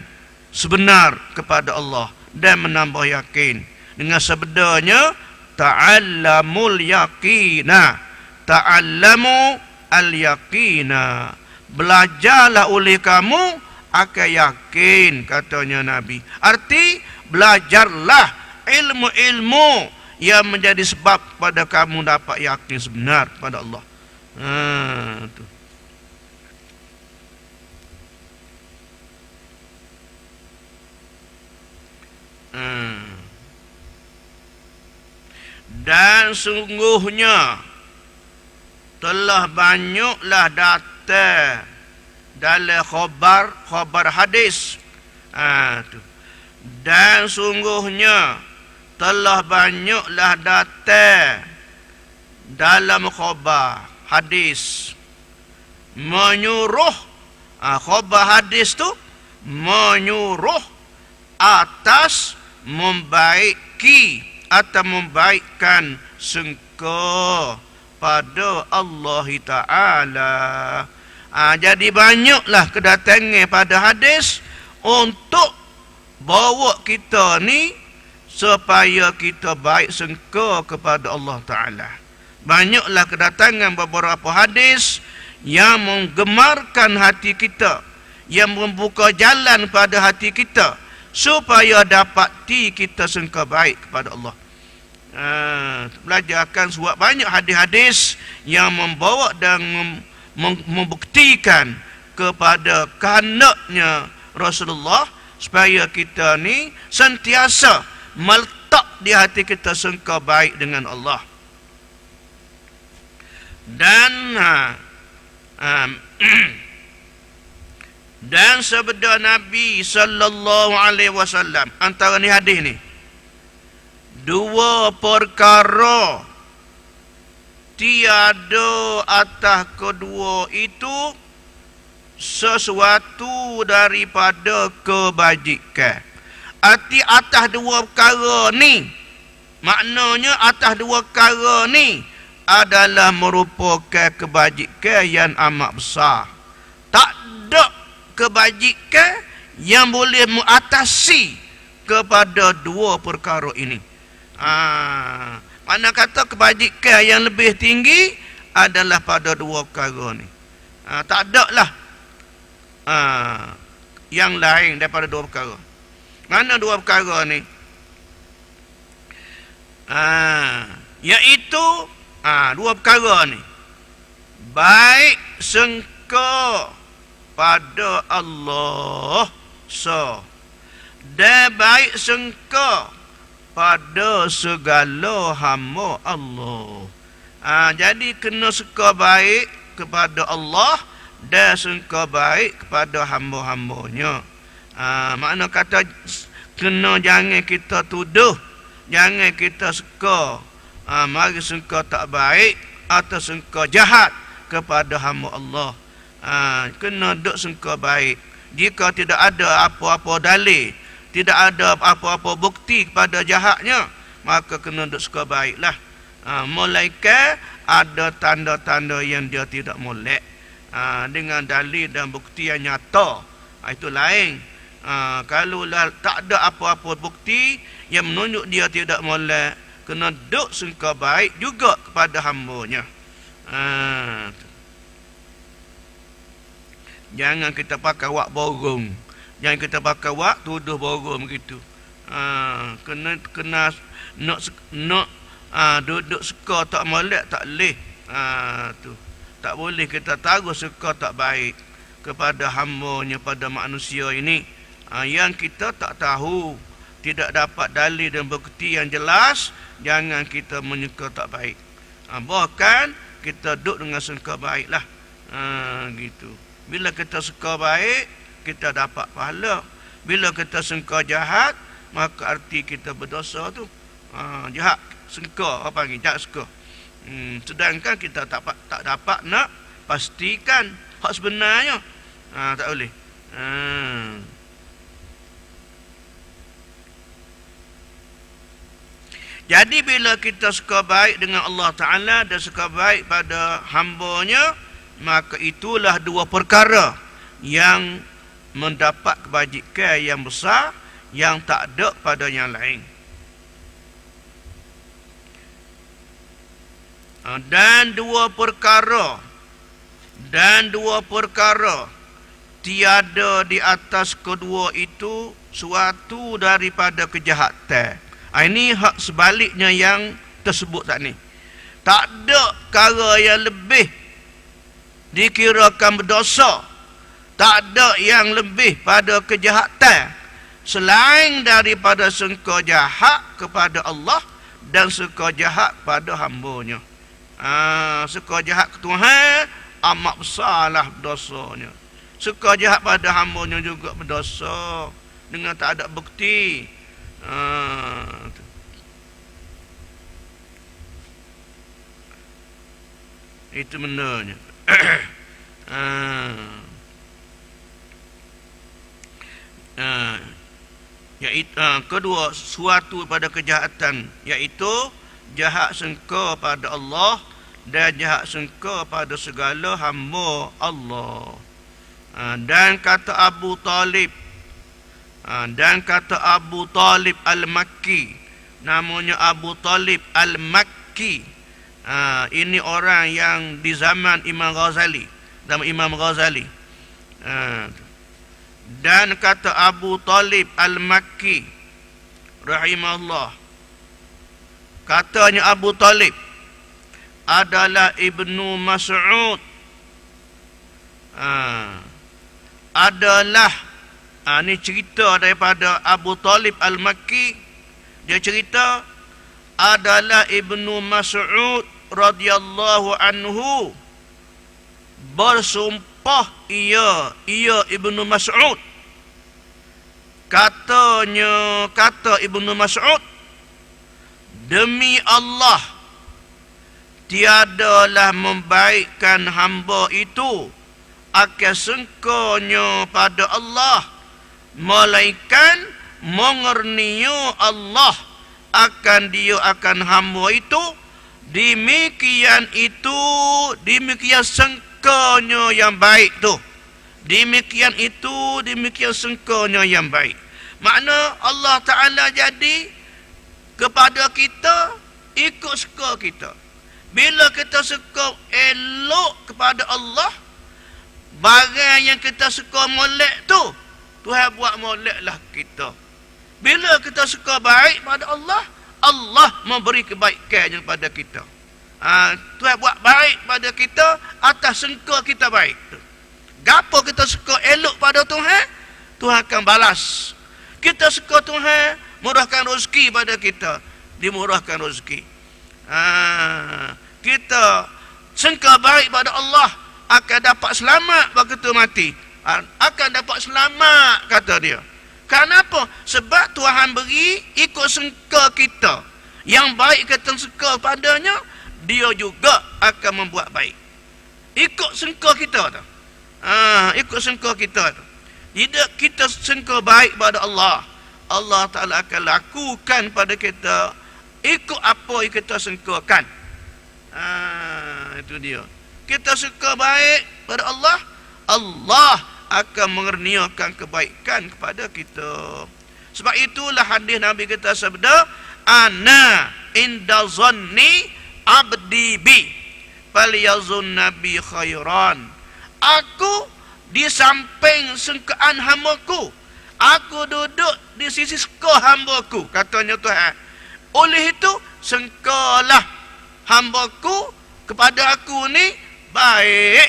sebenar kepada Allah dan menambah yakin. Dengan sebenarnya ta'allamul yaqina, ta'allamu al-yaqina, belajarlah oleh kamu akan yakin, katanya Nabi. Arti belajarlah ilmu-ilmu yang menjadi sebab pada kamu dapat yakin sebenar pada Allah. Tu. Dan sungguhnya telah banyaklah datang dalam khabar hadis. Dan sungguhnya telah banyaklah datang dalam khabar hadis menyuruh, khabar hadis tu menyuruh atas membaiki atau membaikkan sengka pada Allah Ta'ala. Jadi banyaklah kedatangan pada hadis untuk bawa kita ni supaya kita baik sengka kepada Allah Ta'ala. Banyaklah kedatangan beberapa hadis yang menggemarkan hati kita, yang membuka jalan pada hati kita supaya dapati kita sengka baik kepada Allah. Belajarkan suat banyak hadis-hadis yang membawa dan membuktikan kepada kehendaknya Rasulullah supaya kita ni sentiasa meletak di hati kita sengka baik dengan Allah. Dan dan sabda Nabi sallallahu alaihi wasallam, antara ni hadis ni, dua perkara tiada atas kedua itu sesuatu daripada kebajikan. Arti atas dua perkara ni, maknanya atas dua perkara ni adalah merupakan kebajikan yang amat besar. Tak ada kebajikan yang boleh mengatasi kepada dua perkara ini. Mana kata kebajikan yang lebih tinggi adalah pada dua perkara ni. Tak ada lah yang lain daripada dua perkara. Mana dua perkara ni? Iaitu dua perkara ni. Baik sengka pada Allah dan baik sengka pada segala hamba Allah. Jadi kena sengka baik kepada Allah dan sengka baik kepada hamba-hambanya. Makna kata kena jangan kita tuduh, jangan kita sengka mari sengka tak baik atau sengka jahat kepada hamba Allah. Kena duk sengka baik. Jika tidak ada apa-apa dalil, tidak ada apa-apa bukti kepada jahatnya, maka kena duk sengka baiklah. Melainkan ada tanda-tanda yang dia tidak molek dengan dalil dan bukti yang nyata, itu lain. Kalau tak ada apa-apa bukti yang menunjuk dia tidak molek, kena duk sengka baik juga kepada hamba-Nya. Jangan kita pakai wak borong. Jangan kita bakar wak, tuduh borong begitu. Kena nak duduk suka tak molek tak leh. Tu. Tak boleh kita taruh suka tak baik kepada hamba-Nya, pada manusia ini. Yang kita tak tahu, tidak dapat dalil dan bukti yang jelas, jangan kita menyuka tak baik. Bahkan kita duduk dengan suka baik lah. Gitu. Bila kita suka baik, kita dapat pahala. Bila kita sangka jahat, maka arti kita berdosa tu. Jahat, sangka, apa panggil jahat suka. Sedangkan kita tak dapat nak pastikan hak sebenarnya. Tak boleh. Jadi bila kita suka baik dengan Allah Ta'ala dan suka baik pada hamba-Nya, maka itulah dua perkara yang mendapat kebajikan yang besar yang tak ada pada yang lain. Dan dua perkara tiada di atas kedua itu suatu daripada kejahatan. Ini hak sebaliknya yang tersebut saat ni. Tak ada perkara yang lebih dikirakan berdosa, tak ada yang lebih pada kejahatan selain daripada sangka jahat kepada Allah dan sangka jahat pada hamba-Nya. Sangka jahat ke Tuhan amat besarlah dosanya. Sangka jahat pada hamba-Nya juga berdosa dengan tak ada bukti. Itu benarnya. Kedua, suatu pada kejahatan, iaitu jahat sangka pada Allah dan jahat sangka pada segala hamba Allah. Dan kata Abu Talib Al-Makki, namanya Abu Talib Al-Makki. Ini orang yang di zaman Imam Ghazali, dan kata Abu Talib Al-Makki rahimahullah, katanya Abu Talib adalah Ibnu Mas'ud, ini cerita daripada Abu Talib Al-Makki. Dia cerita adalah Ibnu Mas'ud radhiyallahu anhu bersumpah, ia Ibnu Mas'ud, kata Ibnu Mas'ud, demi Allah tiadalah membaikkan hamba itu akan sangkanya pada Allah, melainkan mengernia Allah akan hamba itu, demikian sangkanya yang baik tu. Demikian sangkanya yang baik. Makna Allah Ta'ala jadi kepada kita ikut suka kita. Bila kita suka elok kepada Allah, barang yang kita suka molek tu, Tuhan buat moleklah kita. Bila kita suka baik pada Allah, Allah memberi kebaikan kepada kita. Tuhan buat baik pada kita atas sangka kita baik. Gapo kita suka elok pada Tuhan, Tuhan akan balas. Kita suka Tuhan murahkan rezeki pada kita, dimurahkan rezeki. Kita sangka baik pada Allah, akan dapat selamat begitu mati. Akan dapat selamat, kata dia. Kenapa? Sebab Tuhan beri ikut sangka kita. Yang baik kita sangka padanya, dia juga akan membuat baik. Ikut sangka kita tu. Ikut sangka kita tu. Jika kita sangka baik pada Allah, Allah Ta'ala akan lakukan pada kita ikut apa yang kita sangkakan. Itu dia. Kita suka baik pada Allah, Allah akan mengerniakan kebaikan kepada kita. Sebab itulah hadis Nabi kita sabda, ana inda zanni abdi bi falyazun nabi khairan. Aku di samping sangkaan hamba-Ku. Aku duduk di sisi seko hamba-Ku, katanya Tuhan. Oleh itu, sengkalah hamba-Ku kepada aku ni baik.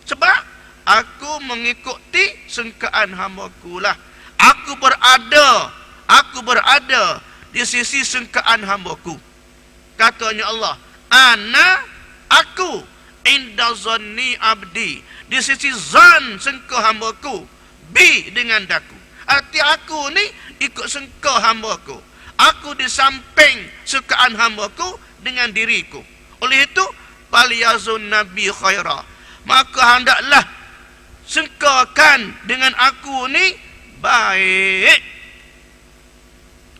Sebab aku mengikuti sengkaan hamba-Ku lah. Aku berada di sisi sengkaan hamba-Ku. Katanya Allah, aku inda zanni abdi, di sisi zan sengka hamba-Ku bi dengan daku. Arti aku ni ikut sengka hamba-Ku. Aku di samping sukaan hamba-Ku dengan diriku. Oleh itu, faliyazun nabi khaira, maka hendaklah sengkakan dengan aku ni baik.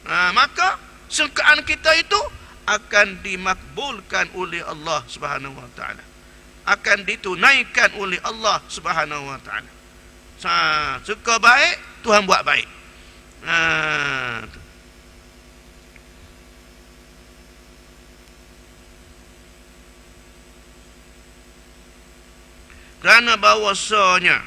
Maka sengkaan kita itu akan dimakbulkan oleh Allah Subhanahu wa taala. Akan ditunaikan oleh Allah Subhanahu wa taala. Suka baik, Tuhan buat baik. Kerana bahawasanya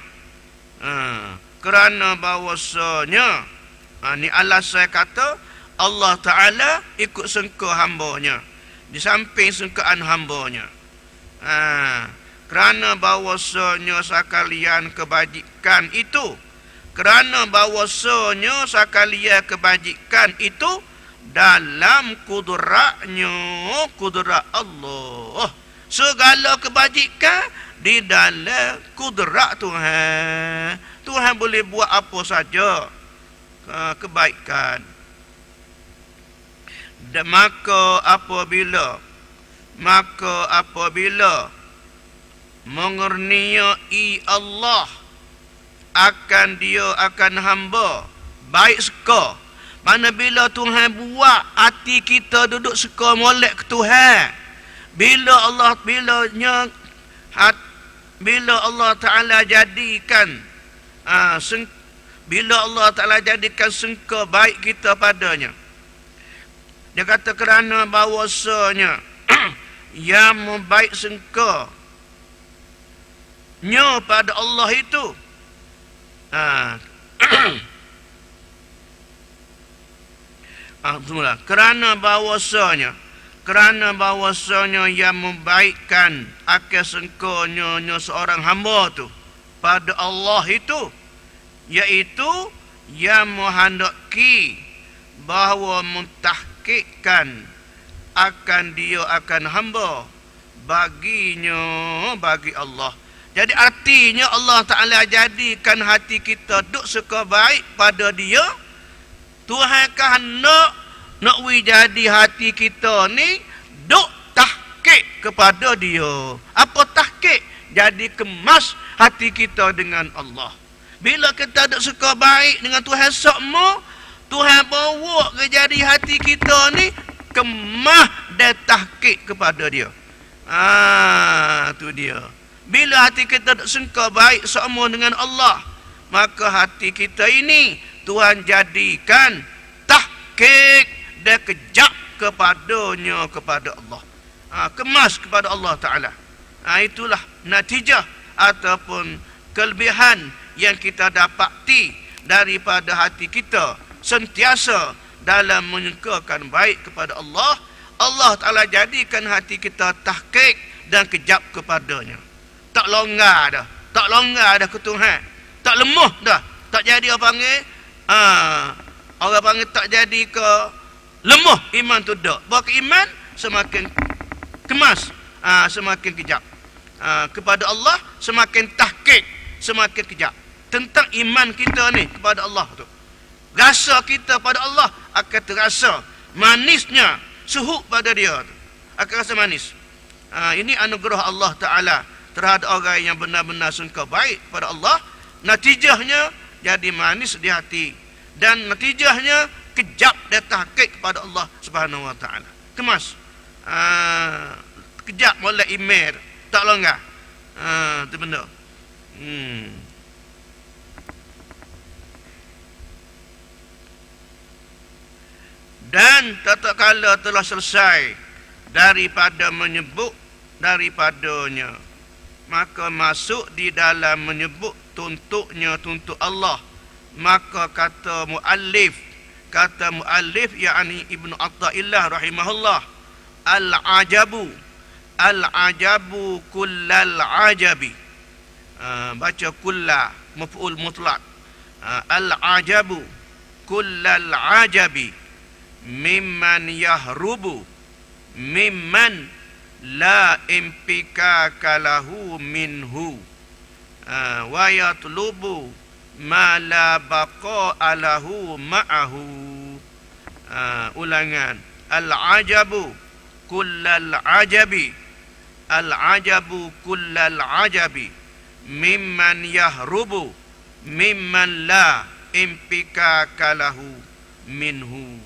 ni alasan saya kata Allah Ta'ala ikut sengka hambanya, di samping sengkaan hambanya. Kerana bahawasanya sekalian kebajikan itu, dalam kudrat Allah. Segala kebajikan di dalam kudrat Tuhan. Tuhan boleh buat apa saja kebaikan. Dan maka apabila mengurniai Allah akan hamba baik seka. Mana bila Tuhan buat hati kita duduk seka molek ke Tuhan. Bila Allah Ta'ala jadikan sengka baik kita padanya. Dia kata kerana bahawasanya yang membaik sengka nya pada Allah itu kerana bahawasanya yang membaikkan akal sengkanya seorang hamba tu pada Allah itu, iaitu yang menghendaki bahawa mentahqiqkan akan hamba bagi Allah. Jadi artinya Allah Ta'ala jadikan hati kita duk suka baik pada dia. Tuhan kan nak jadi hati kita ni duk tahqiq kepada dia. Apa tahqiq? Jadi kemas hati kita dengan Allah. Bila kita duk suka baik dengan Tuhan sokmo, Tuhan bawa ke jadi hati kita ni kemah dan tahqiq kepada dia. Tu dia. Bila hati kita sengka baik sama dengan Allah, maka hati kita ini Tuhan jadikan tahqiq dan kejap kepadanya, kepada Allah. Kemas kepada Allah Ta'ala. Itulah natijah ataupun kelebihan yang kita dapati daripada hati kita sentiasa dalam menyukakan baik kepada Allah. Allah Ta'ala jadikan hati kita tahqiq dan kejap kepadanya. Tak longgar dah ke Tuhan. Tak lemah dah. Tak jadi orang panggil tak jadi ke lemah iman tu dak. Bahawa iman semakin kemas, semakin kejap. Kepada Allah semakin tahqiq, semakin kejap. Tentang iman kita ni kepada Allah tu. Rasa kita pada Allah akan terasa manisnya suhu pada dia tu. Akan rasa manis. Ini anugerah Allah Ta'ala terhadap orang yang benar-benar sungka baik pada Allah. Natijahnya jadi manis di hati, dan natijahnya kejap dan tahqiq kepada Allah Subhanahu wa Ta'ala. Kemas. Kejap mulai imer, tak longgar. Itu benda. Dan tatkala telah selesai daripada menyebut daripadanya, maka masuk di dalam menyebut tuntut Allah, maka kata muallif yakni Ibnu Athaillah rahimahullah, al-ajabu kullal ajabi. Baca kulla maf'ul mutlaq. Al-ajabu kullal ajabi mimman yahrubu mimman la impikaka lahu minhu wa yatlubu ma la baqa'a lahu ma'ahu. Ulangan, al-ajabu kullal ajabi, al-ajabu kullal ajabi mimman yahrubu mimman la impikaka lahu minhu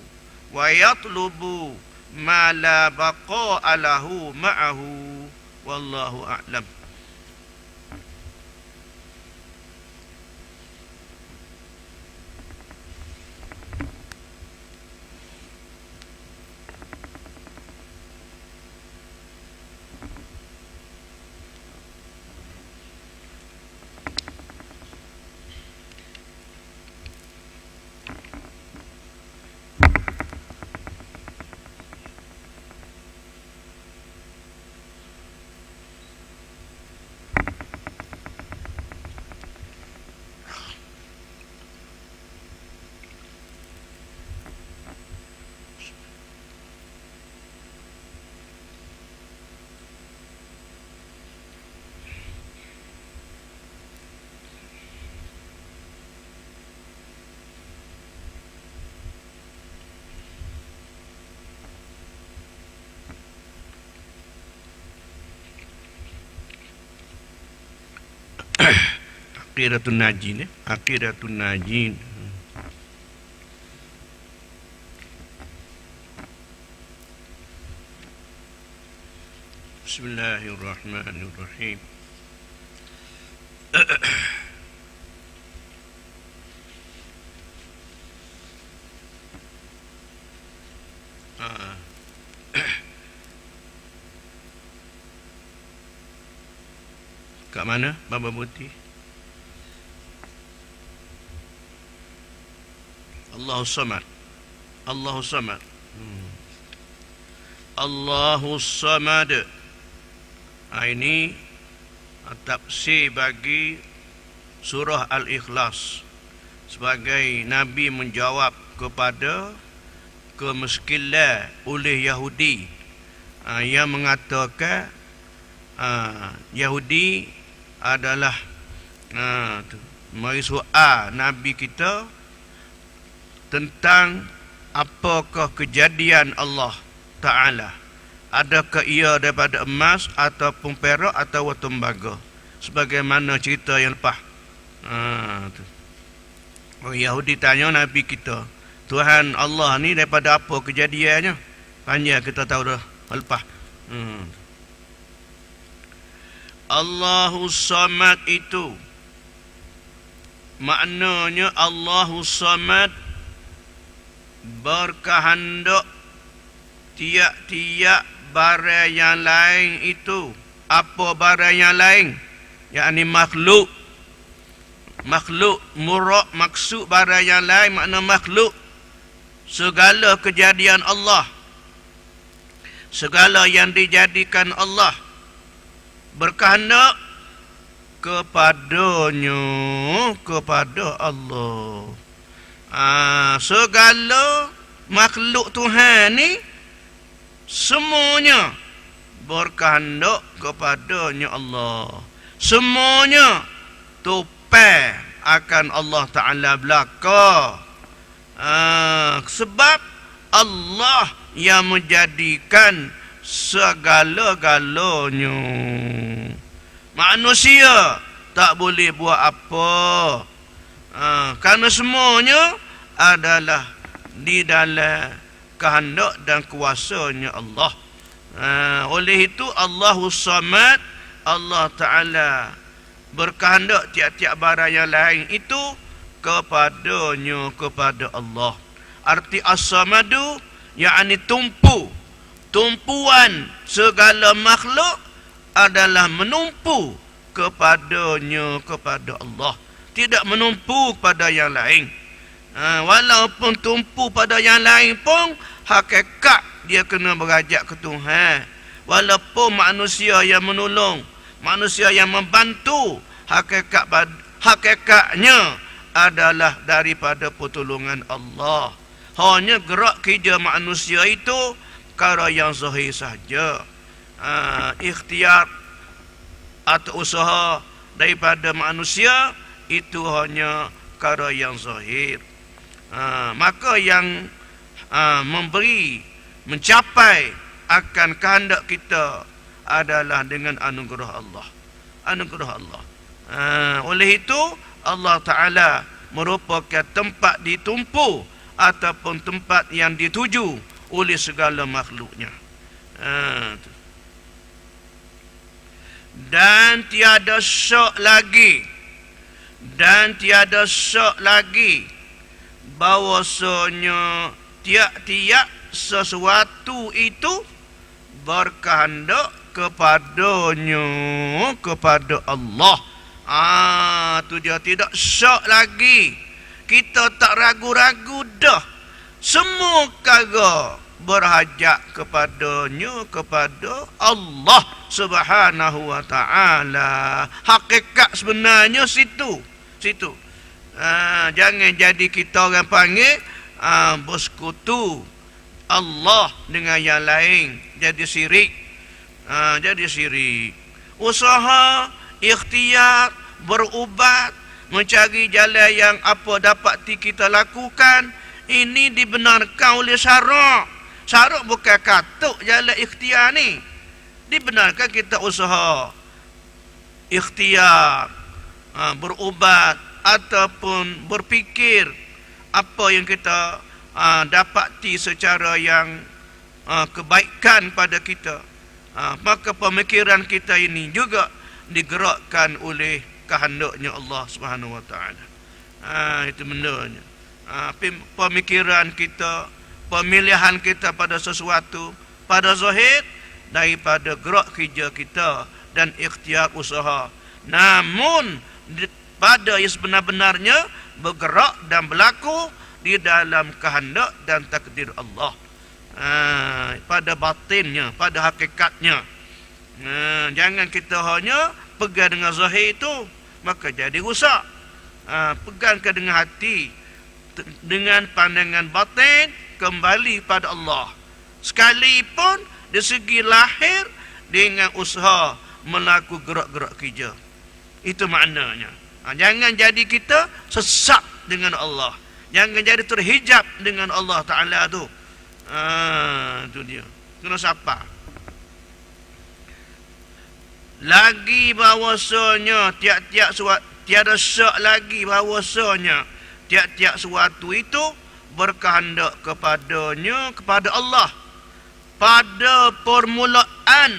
wa yatlubu ma la baqa'a lahu ma'ahu. Wallahu a'lam. Aqiratun Najin, Aqiratun Najin. Bismillahirrahmanirrahim. Kat mana Baba Putih? Allahu Samad. Allahu Samad. Allahu Samad. Ini tafsir bagi surah Al-Ikhlas sebagai Nabi menjawab kepada kemiskinan oleh Yahudi yang mengatakan Yahudi adalah mari soal Nabi kita tentang apakah kejadian Allah Ta'ala, adakah ia daripada emas ataupun perak atau tembaga, sebagaimana cerita yang lepas. Orang Yahudi tanya Nabi kita, Tuhan Allah ni daripada apa kejadiannya? Panjang kita tahu dah lepas. Allahu Samad itu maknanya Allahu Samad berkehendak tiap-tiap barang yang lain itu. Apa barang yang lain? Yakni makhluk. Makhluk murad, maksud barang yang lain makna makhluk. Segala kejadian Allah, segala yang dijadikan Allah berkehendak kepadanya, kepada Allah. Segala makhluk Tuhan ni semuanya berkehendak kepadanya Allah. Semuanya tupai akan Allah Ta'ala belaka. Sebab Allah yang menjadikan segala-galanya. Manusia tak boleh buat apa. Kerana semuanya adalah di dalam kehendak dan kuasanya Allah. Oleh itu Allahu Samad, Allah Ta'ala berkehendak tiap-tiap barang yang lain itu kepadanya, kepada Allah. Arti As-Samadu yakni tumpu. Tumpuan segala makhluk adalah menumpu kepadanya, kepada Allah. tidak menumpu pada yang lain. Walaupun tumpu pada yang lain pun, hakikat dia kena berajak ke Tuhan. Walaupun manusia yang menolong, manusia yang membantu, hakikatnya adalah daripada pertolongan Allah. Hanya gerak kerja manusia itu perkara yang zahir sahaja. Ikhtiar atau usaha daripada manusia itu hanya perkara yang zahir. Maka yang mencapai akan kehendak kita adalah dengan anugerah Allah. Anugerah Allah. Oleh itu Allah Ta'ala merupakan tempat ditumpu ataupun tempat yang dituju oleh segala makhluknya. Dan tiada syak lagi bahwasanya tiap-tiap sesuatu itu berkehendak kepadanya, kepada Allah. Tu dia, tidak syak lagi. Kita tak ragu-ragu dah. Semua perkara berhajat kepadanya, kepada Allah Subhanahu wa ta'ala. Hakikat sebenarnya situ. Jangan jadi kita orang panggil bersekutu Allah dengan yang lain, jadi syirik. Usaha, ikhtiar, berubat, mencari jalan yang apa dapat kita lakukan, ini dibenarkan oleh syarak. Syarak bukan katuk jalan ikhtiar ni. Dibenarkan kita usaha, ikhtiar, berubat ataupun berfikir apa yang kita dapati secara yang kebaikan pada kita. Maka pemikiran kita ini juga digerakkan oleh kehendaknya Allah Subhanahu wa ta'ala. Itu bendanya. Pemikiran kita, pemilihan kita pada sesuatu, pada zahir, daripada gerak kerja kita dan ikhtiar usaha. Namun pada yang sebenar-benarnya bergerak dan berlaku di dalam kehendak dan takdir Allah. Pada batinnya, pada hakikatnya. Jangan kita hanya pegang dengan zahir itu, maka jadi rusak. Pegangkan dengan hati, dengan pandangan batin, kembali pada Allah. Sekalipun dari segi lahir, dengan usaha melakukan gerak-gerak kerja. Itu maknanya. Jangan jadi kita sesat dengan Allah. Jangan jadi terhijab dengan Allah Ta'ala tu. Itu dia. Kena siapa? Lagi bahawasanya tiada syak lagi bahawasanya tiap-tiap sesuatu itu berkehendak kepadanya, kepada Allah. Pada permulaan,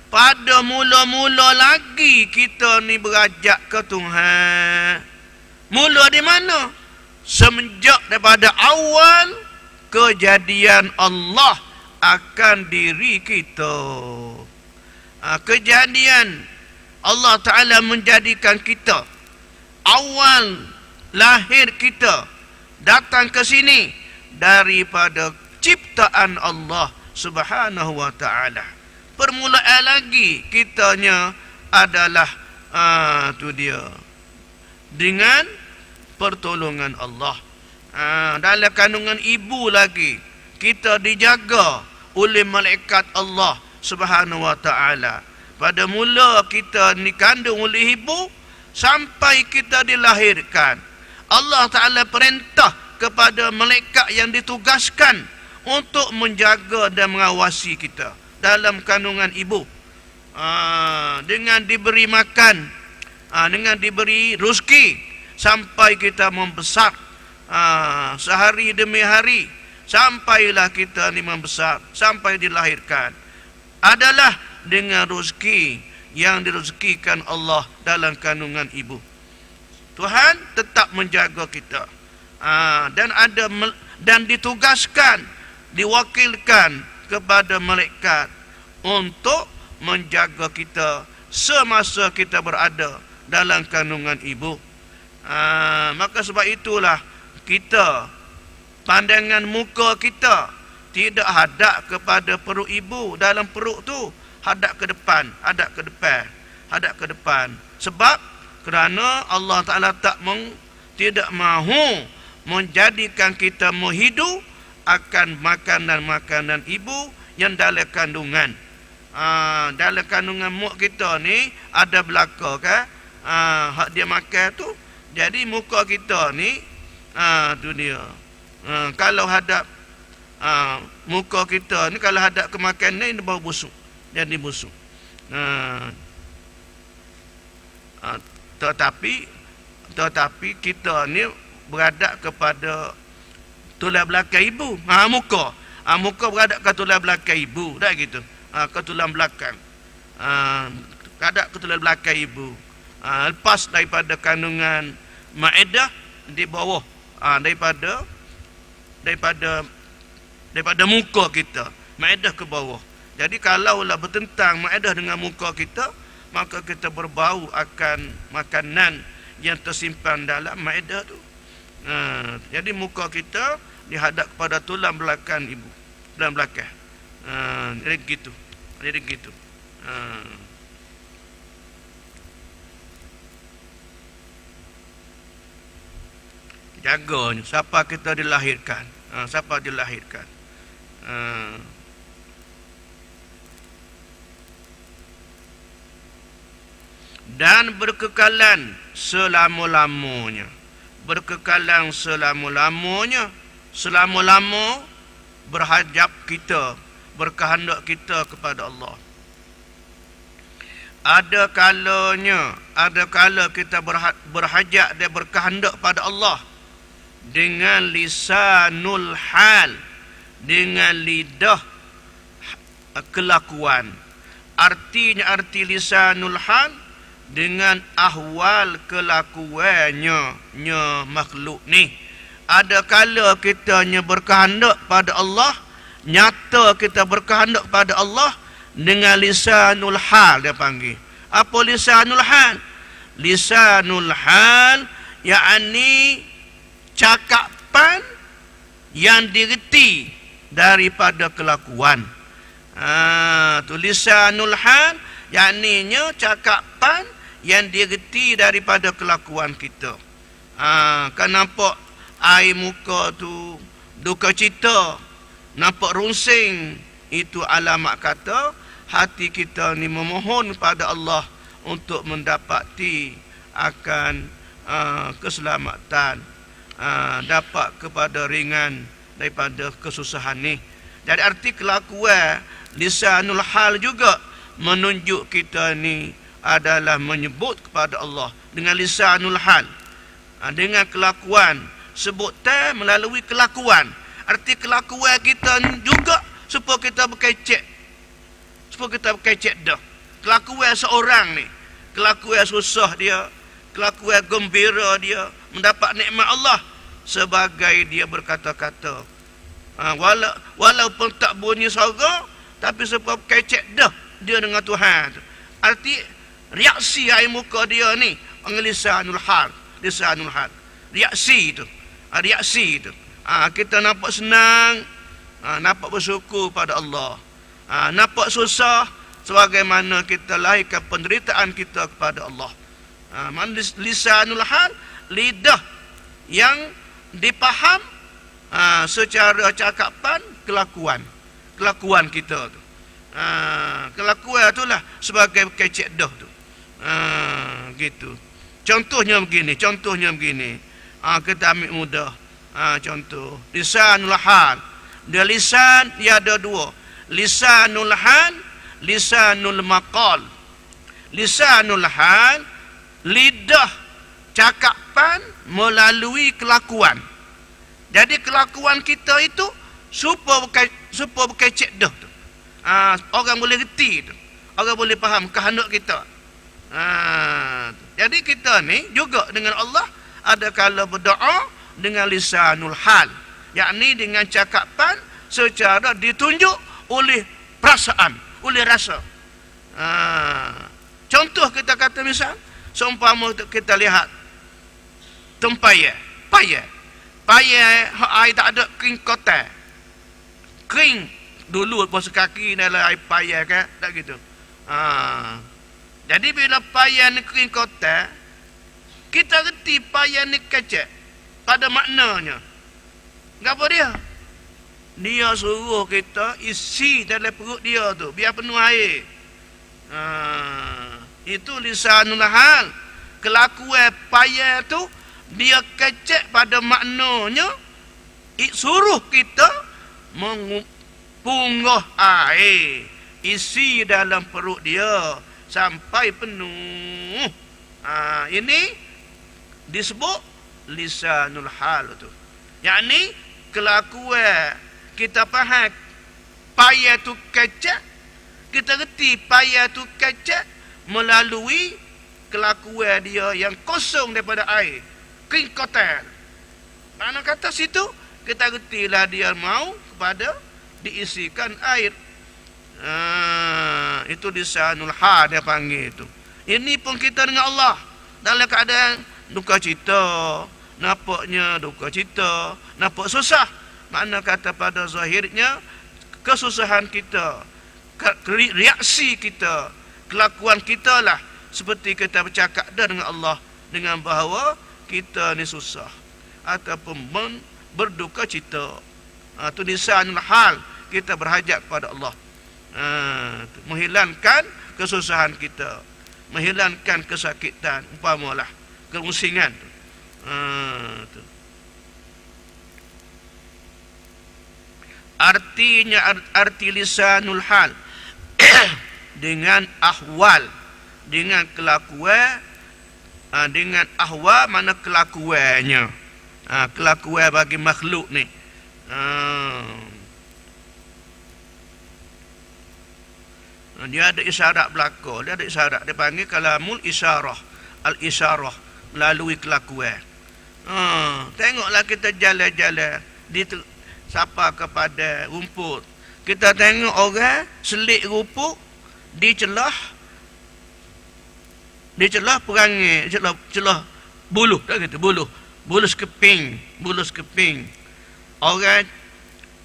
pada mula-mula lagi kita ni berajak ke Tuhan. Mula di mana? Semenjak daripada awal kejadian Allah akan diri kita. Kejadian Allah Ta'ala menjadikan kita, awal lahir kita datang ke sini daripada ciptaan Allah Subhanahu wa ta'ala. Permulaan lagi kitanya adalah tu dia, dengan pertolongan Allah. Dalam kandungan ibu lagi kita dijaga oleh malaikat Allah Subhanahu wa ta'ala. Pada mula kita dikandung oleh ibu sampai kita dilahirkan, Allah Ta'ala perintah kepada malaikat yang ditugaskan untuk menjaga dan mengawasi kita dalam kandungan ibu. Dengan diberi makan, dengan diberi rezeki sampai kita membesar, sehari demi hari, sampailah kita ni membesar, sampai dilahirkan, adalah dengan rezeki yang direzekikan Allah dalam kandungan ibu. Tuhan tetap menjaga kita, dan ditugaskan, diwakilkan kepada malaikat untuk menjaga kita semasa kita berada dalam kandungan ibu. Maka sebab itulah kita, pandangan muka kita tidak hadap kepada perut ibu. Dalam perut tu hadap ke depan, hadap ke depan, hadap ke depan. Sebab kerana Allah Ta'ala tidak mahu menjadikan kita menghidup akan makanan-makanan ibu yang dalam kandungan. Dalam kandungan mak kita ni ada belaka kan, hak dia makan tu. Jadi muka kita ni tu dia. Kalau hadap muka kita ni, kalau hadap ke makanan ni bau busuk, jadi busuk. Tetapi kita ni beradab kepada tulang belakang ibu. Muka beradab ke tulang belakang ibu, dah gitu. Ke tulang belakang. Beradab ke tulang belakang ibu. Lepas daripada kandungan maedah di bawah, daripada muka kita, maedah ke bawah. Jadi kalaulah bertentang maedah dengan muka kita, maka kita berbau akan makanan yang tersimpan dalam maedah tu. Jadi muka kita dihadap kepada tulang belakang ibu, tulang belakang. Jadi gitu. Jaganya siapa kita dilahirkan, siapa dilahirkan. Dan berkekalan selama-lamanya. Berkekalan selama-lamanya. Selama-lama berhajab kita, berkehendak kita kepada Allah. Ada kala kita berhajat dan berkehendak pada Allah dengan lisanul hal, dengan lidah kelakuan. Arti lisanul hal dengan ahwal kelakuannya makhluk ni. Ada kala kita berkehendak pada Allah, nyata kita berkehendak pada Allah dengan lisanul hal, dia panggil. Apa lisanul hal? Lisanul hal yakni cakapan yang direti daripada kelakuan. Tu lisanul hal yakninya cakapan yang direti daripada kelakuan kita. Kan nampak air muka tu duka cita, nampak runsing, itu alamat kata hati kita ni memohon pada Allah untuk mendapati akan keselamatan, dapat kepada ringan daripada kesusahan ni. Jadi arti kelakuan lisanul hal juga menunjuk kita ni adalah menyebut kepada Allah dengan lisanul hal, dengan kelakuan. Sebut melalui kelakuan. Arti kelakuan kita juga supaya kita berkecek, dah. Kelakuan seorang ni, kelakuan susah dia, kelakuan gembira dia mendapat nikmat Allah, sebagai dia berkata-kata, walaupun tak bunyi suara, tapi sebab kecek dah dia dengan Tuhan. Arti reaksi air muka dia ni lisanul hal, reaksi itu. Kita nampak senang, nampak bersyukur pada Allah, nampak susah, sebagaimana kita lahirkan penderitaan kita kepada Allah. Lisanul hal, lidah yang dipaham secara cakapan kelakuan kita tu. Kelakuan itulah sebagai kecek dah tu. Gitu. Contohnya begini. Kita ambil mudah. Contoh lisanul hal. Dia lisan, dia ada dua. Lisanul hal, lisanul maqal. Lisanul hal, lidah cakapan melalui kelakuan. Jadi kelakuan kita itu supaya berkecek dah tu. Orang boleh reti tu. Orang boleh faham kehendak kita. Jadi kita ni juga dengan Allah ada kala berdoa dengan lisanul hal, yakni dengan cakapan secara ditunjuk oleh perasaan, oleh rasa. Contoh kita kata misal, seumpama kita lihat Tempaya. Payah. Payah hak air tak ada kering kotak. Kering. Dulu basuh kaki dalam air payah kan? Tak gitu. Jadi bila payah ni kering kotak, kita reti payah ni kecek pada maknanya. Apa dia? Dia suruh kita isi dalam perut dia tu biar penuh air. Itu lisanul hal. Kelakuan payah tu dia kecek pada maknanya suruh kita mengunggah air isi dalam perut dia sampai penuh. Ini disebut lisanul hal tu. Yakni kelakuan kita faham payah tu kecek, kita reti payah tu kecek melalui kelakuan dia yang kosong daripada air, kering kotak. Mana kata situ kita retilah dia mau kepada diisikan air. Itu lisanul hal dia panggil itu. Ini pun kita dengan Allah dalam keadaan duka cita, nampaknya duka cita, nampak susah. Mana kata pada zahirnya kesusahan kita, reaksi kita, kelakuan kita lah seperti kita bercakap dengan Allah dengan bahawa kita ni susah ataupun berduka cita. Itu lisanul hal, kita berhajat kepada Allah. Menghilangkan kesusahan kita, menghilangkan kesakitan, umpamalah kemusingan tu. Artinya arti lisanul hal dengan ahwal, dengan kelakuan, dengan ahwal mana kelakuannya, kelakuan bagi makhluk ni. Dia ada isyarat belaka, dia ada isyarat, dia panggil kalamul isyarah, al-isyarah melalui kelakuan. Tengoklah kita jalan-jalan di sapa kepada rumput. Kita tengok orang selik rumput di celah perangai, celah buluh, tak gitu, buluh sekeping. Orang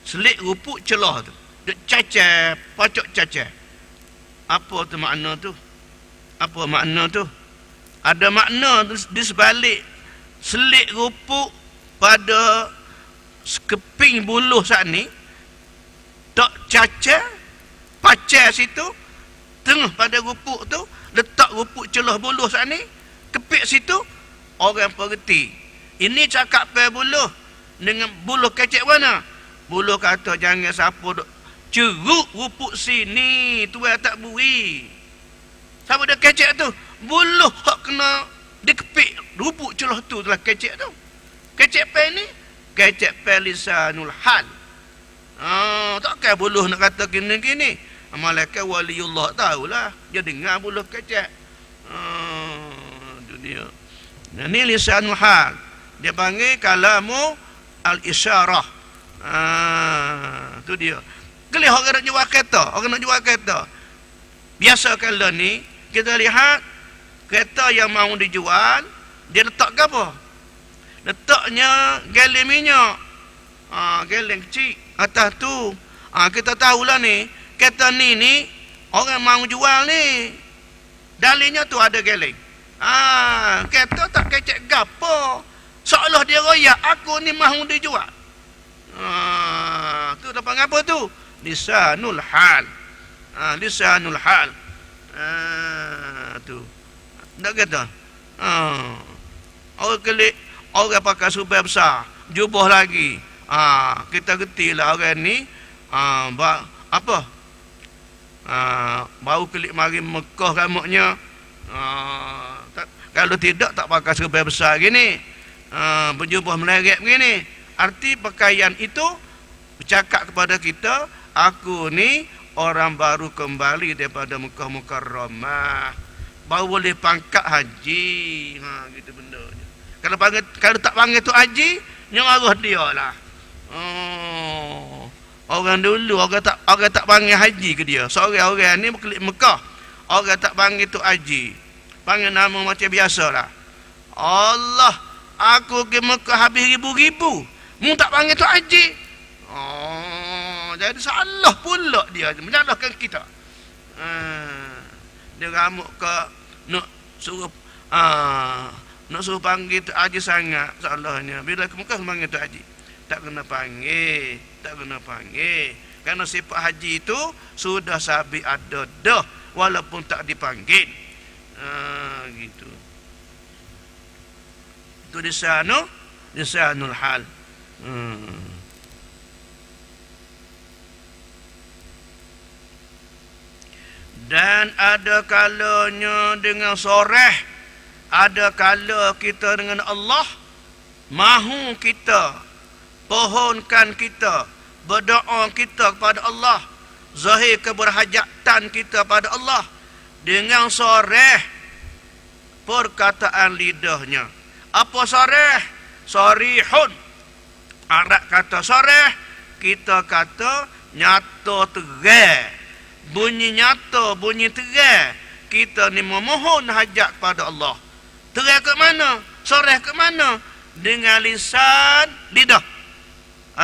selik rumput celah tu, dia cacar, pocok cacar. Apa tu makna tu? Apa makna tu? Ada makna di sebalik selik rumput pada sekeping buluh saat ni, tak cacar, pacar situ, tengah pada rupuk tu, letak rupuk celah buluh saat ni, kepik situ, orang pengerti. Ini cakap pe buluh dengan buluh kecek mana? Buluh kata jangan siapa duk ceruk rupuk sini, tuan tak bui. Siapa dah kecek tu? Buluh hak kena dikepik rupuk celah tu telah kecek tu. Kecek pe ni kecek pe lisanul hal. Takkan buluh nak kata gini-gini. Malaikat waliullah tahulah. Dia dengar buluh kecek. Itu dia. Ini lisanul hal. Dia panggil kalamu al-isyarah. Itu dia. Kelih orang nak jual kereta. Biasa kalau ni kita lihat kereta yang mau dijual, dia letak ke apa? Letaknya galon minyak. Galon kecil atas tu. Kita tahulah ni, kereta ni orang mau jual ni. Dalilnya tu ada galon. Kereta tak kecek gapo. Seolah dia royak aku ni mahu dijual. Tu dapat apa tu? Lisanul hal. Lisanul hal. Tu. Tak kata. Orang kelik, orang pakai subah besar, jubah lagi. Kita getilah orang ni apa? Baru kelik mari Mekah rambutnya. Kalau tidak tak pakai subah besar gini. Berjubah meleret begini. Arti pakaian itu bercakap kepada kita, aku ni orang baru kembali daripada Mekah Mukarramah, baru boleh pangkat haji. Gitu benda. Kalau tak panggil tu haji, nyarah dia lah. Orang dulu orang tak panggil haji ke dia. Seorang orang ni berkelik Mekah, orang tak panggil tu haji, panggil nama macam biasa lah. Allah aku ke Mekah habis ribu-ribu. Mu tak panggil tu haji. Oh, jadi salah pula dia. Menyalahkan kita. Dia ramuk ke nak suruh nak suruh panggil tu haji sangat salahnya. Bila ke Mekah panggil tu haji. Tak kena panggil. Tak kena panggil. Kerana sifat haji itu sudah sabit ada dah. Walaupun tak dipanggil. Gitu. Itu lisanul hal. Dan ada kalanya dengan soreh, ada kala kita dengan Allah, mahu kita pohonkan kita, berdoa kita kepada Allah, zahir keberhajatan kita pada Allah dengan soreh perkataan lidahnya. Apa soreh? Sorihun. Arab kata soreh, kita kata nyata terang. Bunyi nyata, bunyi terang. Kita ni memohon hajat kepada Allah. Terang ke mana? Soreh ke mana? Dengan lisan lidah.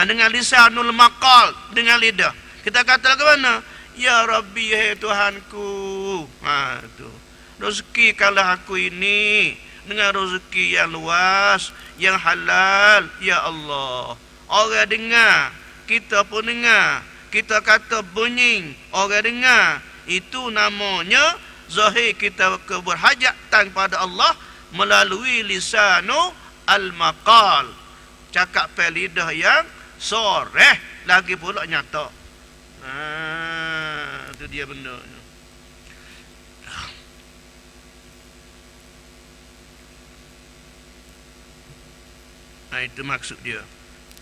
Dengan lisanul maqal, dengan lidah. Kita kata ke mana? Ya Rabbi, hai Tuhanku. Tu. Rezeki kalau aku ini dengan rezeki yang luas, yang halal, ya Allah. Orang dengar, kita pun dengar. Kita kata bunyi, orang dengar. Itu namanya zahir kita keberhajatan pada Allah melalui lisanu al-maqal. Cakap lidah yang soreh, lagi pula nyata. Itu dia benda. Itu maksud dia.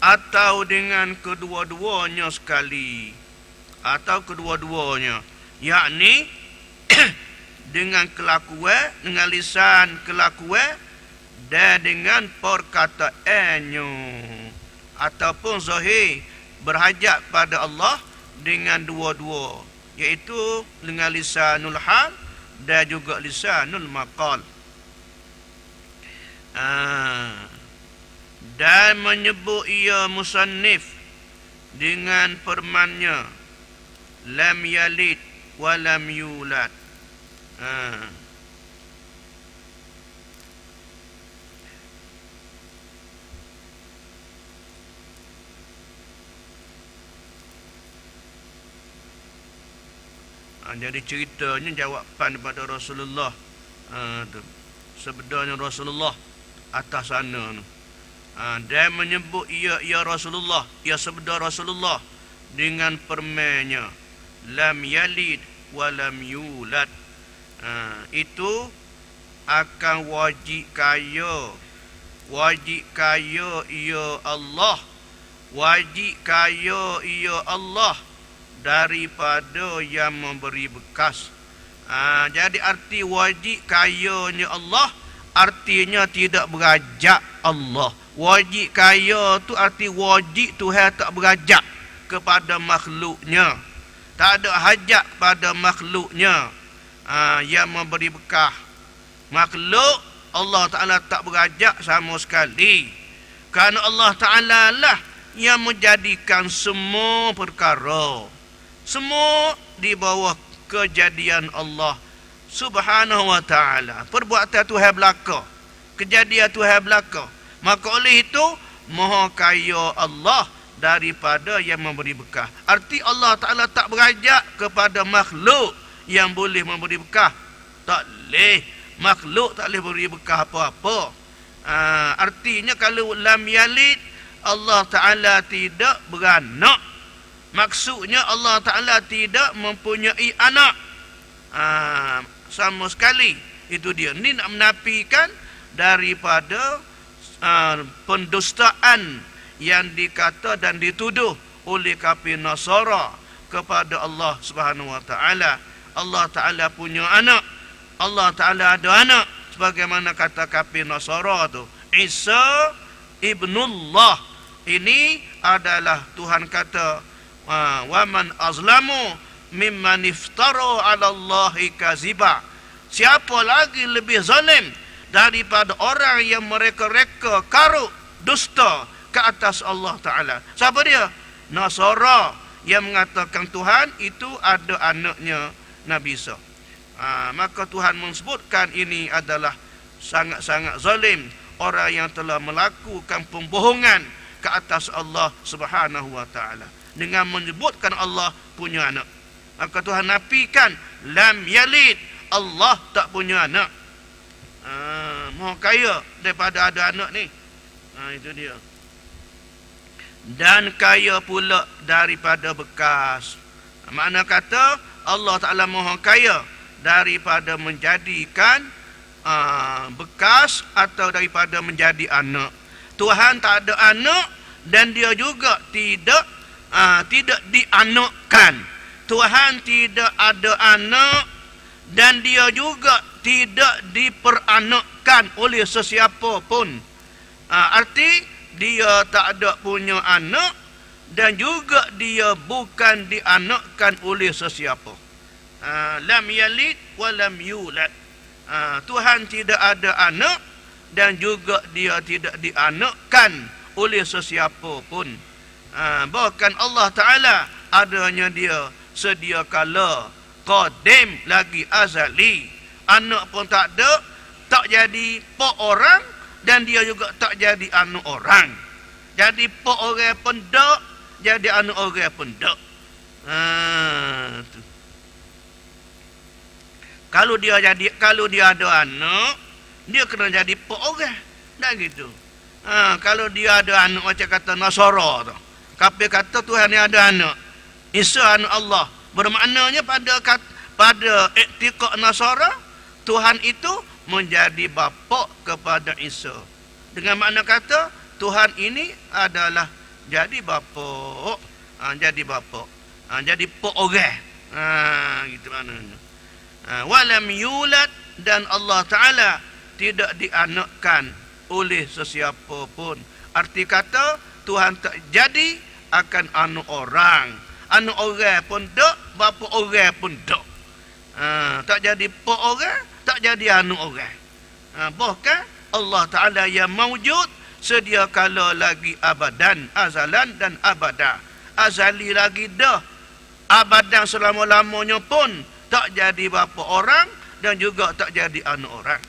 Atau dengan kedua-duanya sekali. Atau kedua-duanya. Yakni dengan kelakuan, dengan lisan kelakuan dan dengan perkataannya. Ataupun zahir berhajat pada Allah dengan dua-dua. Iaitu dengan lisanul hal dan juga lisanul maqal. Dan menyebut ia musannif dengan firman-Nya lam yalid wa lam yulad. Jadi ceritanya jawapan daripada Rasulullah. Sebenarnya Rasulullah atas sana tu. Dan menyebut ia Rasulullah, ia sabda Rasulullah dengan permennya lam yalid wa lam yulad. Itu akan wajib kaya ia Allah, wajib kaya ia Allah daripada yang memberi bekas. Jadi arti wajib kayanya Allah artinya tidak berajak Allah. Wajib kaya tu arti wajib Tuhan tak berajak kepada makhluknya. Tak ada hajat kepada makhluknya yang memberi bekah. Makhluk Allah Ta'ala tak berajak sama sekali. Kerana Allah Ta'ala lah yang menjadikan semua perkara. Semua di bawah kejadian Allah Subhanahu wa Ta'ala. Perbuatan Tuhan belaka, kejadian Tuhan belaka. Maka oleh itu maha kaya Allah daripada yang memberi bekah. Arti Allah Ta'ala tak berajak kepada makhluk yang boleh memberi bekah. Tak boleh. Makhluk tak boleh beri bekah apa-apa. Artinya kalau lam yalid, Allah Ta'ala tidak beranak. Maksudnya Allah Ta'ala tidak mempunyai anak. Sama sekali. Itu dia. Ini nak menafikan daripada pendustaan yang dikata dan dituduh oleh kafir Nasara kepada Allah Subhanahu wa Ta'ala. Allah Ta'ala punya anak. Allah Ta'ala ada anak. Sebagaimana kata kafir Nasara tu, Isa ibnullah. Ini adalah Tuhan kata, wa man azlamu mimman iftara 'ala Allahi kaziba. Siapa lagi lebih zalim daripada orang yang mereka-reka karuk dusta ke atas Allah Ta'ala. Siapa dia? Nasara yang mengatakan Tuhan itu ada anaknya Nabi Isa. Maka Tuhan menyebutkan ini adalah sangat-sangat zalim, orang yang telah melakukan pembohongan ke atas Allah Subhanahu wa Ta'ala dengan menyebutkan Allah punya anak. Maka Tuhan nafikan lam yalid, Allah tak punya anak. Maha kaya daripada ada anak ni. Itu dia. Dan kaya pula daripada bekas. Makna kata Allah Ta'ala maha kaya daripada menjadikan bekas atau daripada menjadi anak. Tuhan tak ada anak dan dia juga tidak dianakkan. Tuhan tidak ada anak dan dia juga tidak diperanakkan oleh sesiapa pun. Arti dia tak ada punya anak dan juga dia bukan dianakkan oleh sesiapa. Lam yalid wa lam yulad. Tuhan tidak ada anak dan juga dia tidak dianakkan oleh sesiapa pun. Bahkan Allah Ta'ala adanya dia sedia kala, qadim lagi azali. Anak pun tak ada, tak jadi pok orang, dan dia juga tak jadi anak orang. Jadi pok orang pun tak, jadi anak orang pun tak. Kalau dia ada anak, dia kena jadi pok orang. Tak gitu. Kalau dia ada anak macam kata Nasara tu. Kafir kata Tuhan ni ada anak. Isa anak Allah. Bermaknanya pada iktiqad Nasara, Tuhan itu menjadi bapa kepada Isa. Dengan makna kata Tuhan ini adalah jadi bapa. Jadi bapa. Jadi pok orang. Gitu maknanya. Walam yulad, dan Allah Ta'ala tidak dianakkan oleh sesiapa pun. Arti kata Tuhan tak jadi akan anak orang. Anak orang pun tak, bapa orang pun tak. Tak jadi pok orang, tak jadi anak orang. Bahkan Allah Ta'ala yang mawujud sedia kala lagi abadan, azalan dan abada. Azali lagi dah, abadan selama-lamanya pun tak jadi bapa orang dan juga tak jadi anak orang.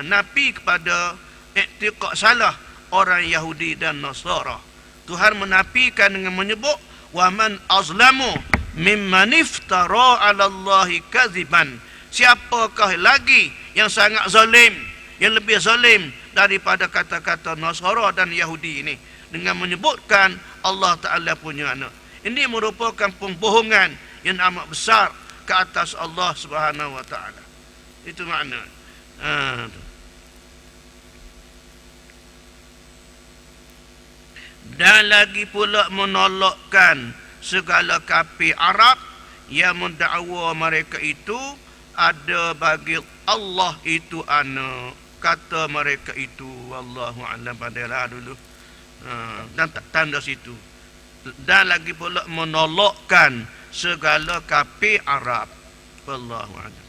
Nafi kepada iktiqad salah orang Yahudi dan Nasara. Tuhan menafikan dengan menyebut wa man azlamu mimman iftara 'ala Allahi kadziban. Siapakah lagi yang sangat zalim, yang lebih zalim daripada kata-kata Nasara dan Yahudi ini dengan menyebutkan Allah Ta'ala punya anak. Ini merupakan pembohongan yang amat besar ke atas Allah Subhanahu wa Ta'ala. Itu makna. Dan lagi pula menolakkan segala kafir Arab yang mendakwa mereka itu ada bagi Allah itu anak. Kata mereka itu, wallahu a'lam, padahal dulu. Dan tanda situ. Dan lagi pula menolakkan segala kafir Arab. Wallahu a'lam.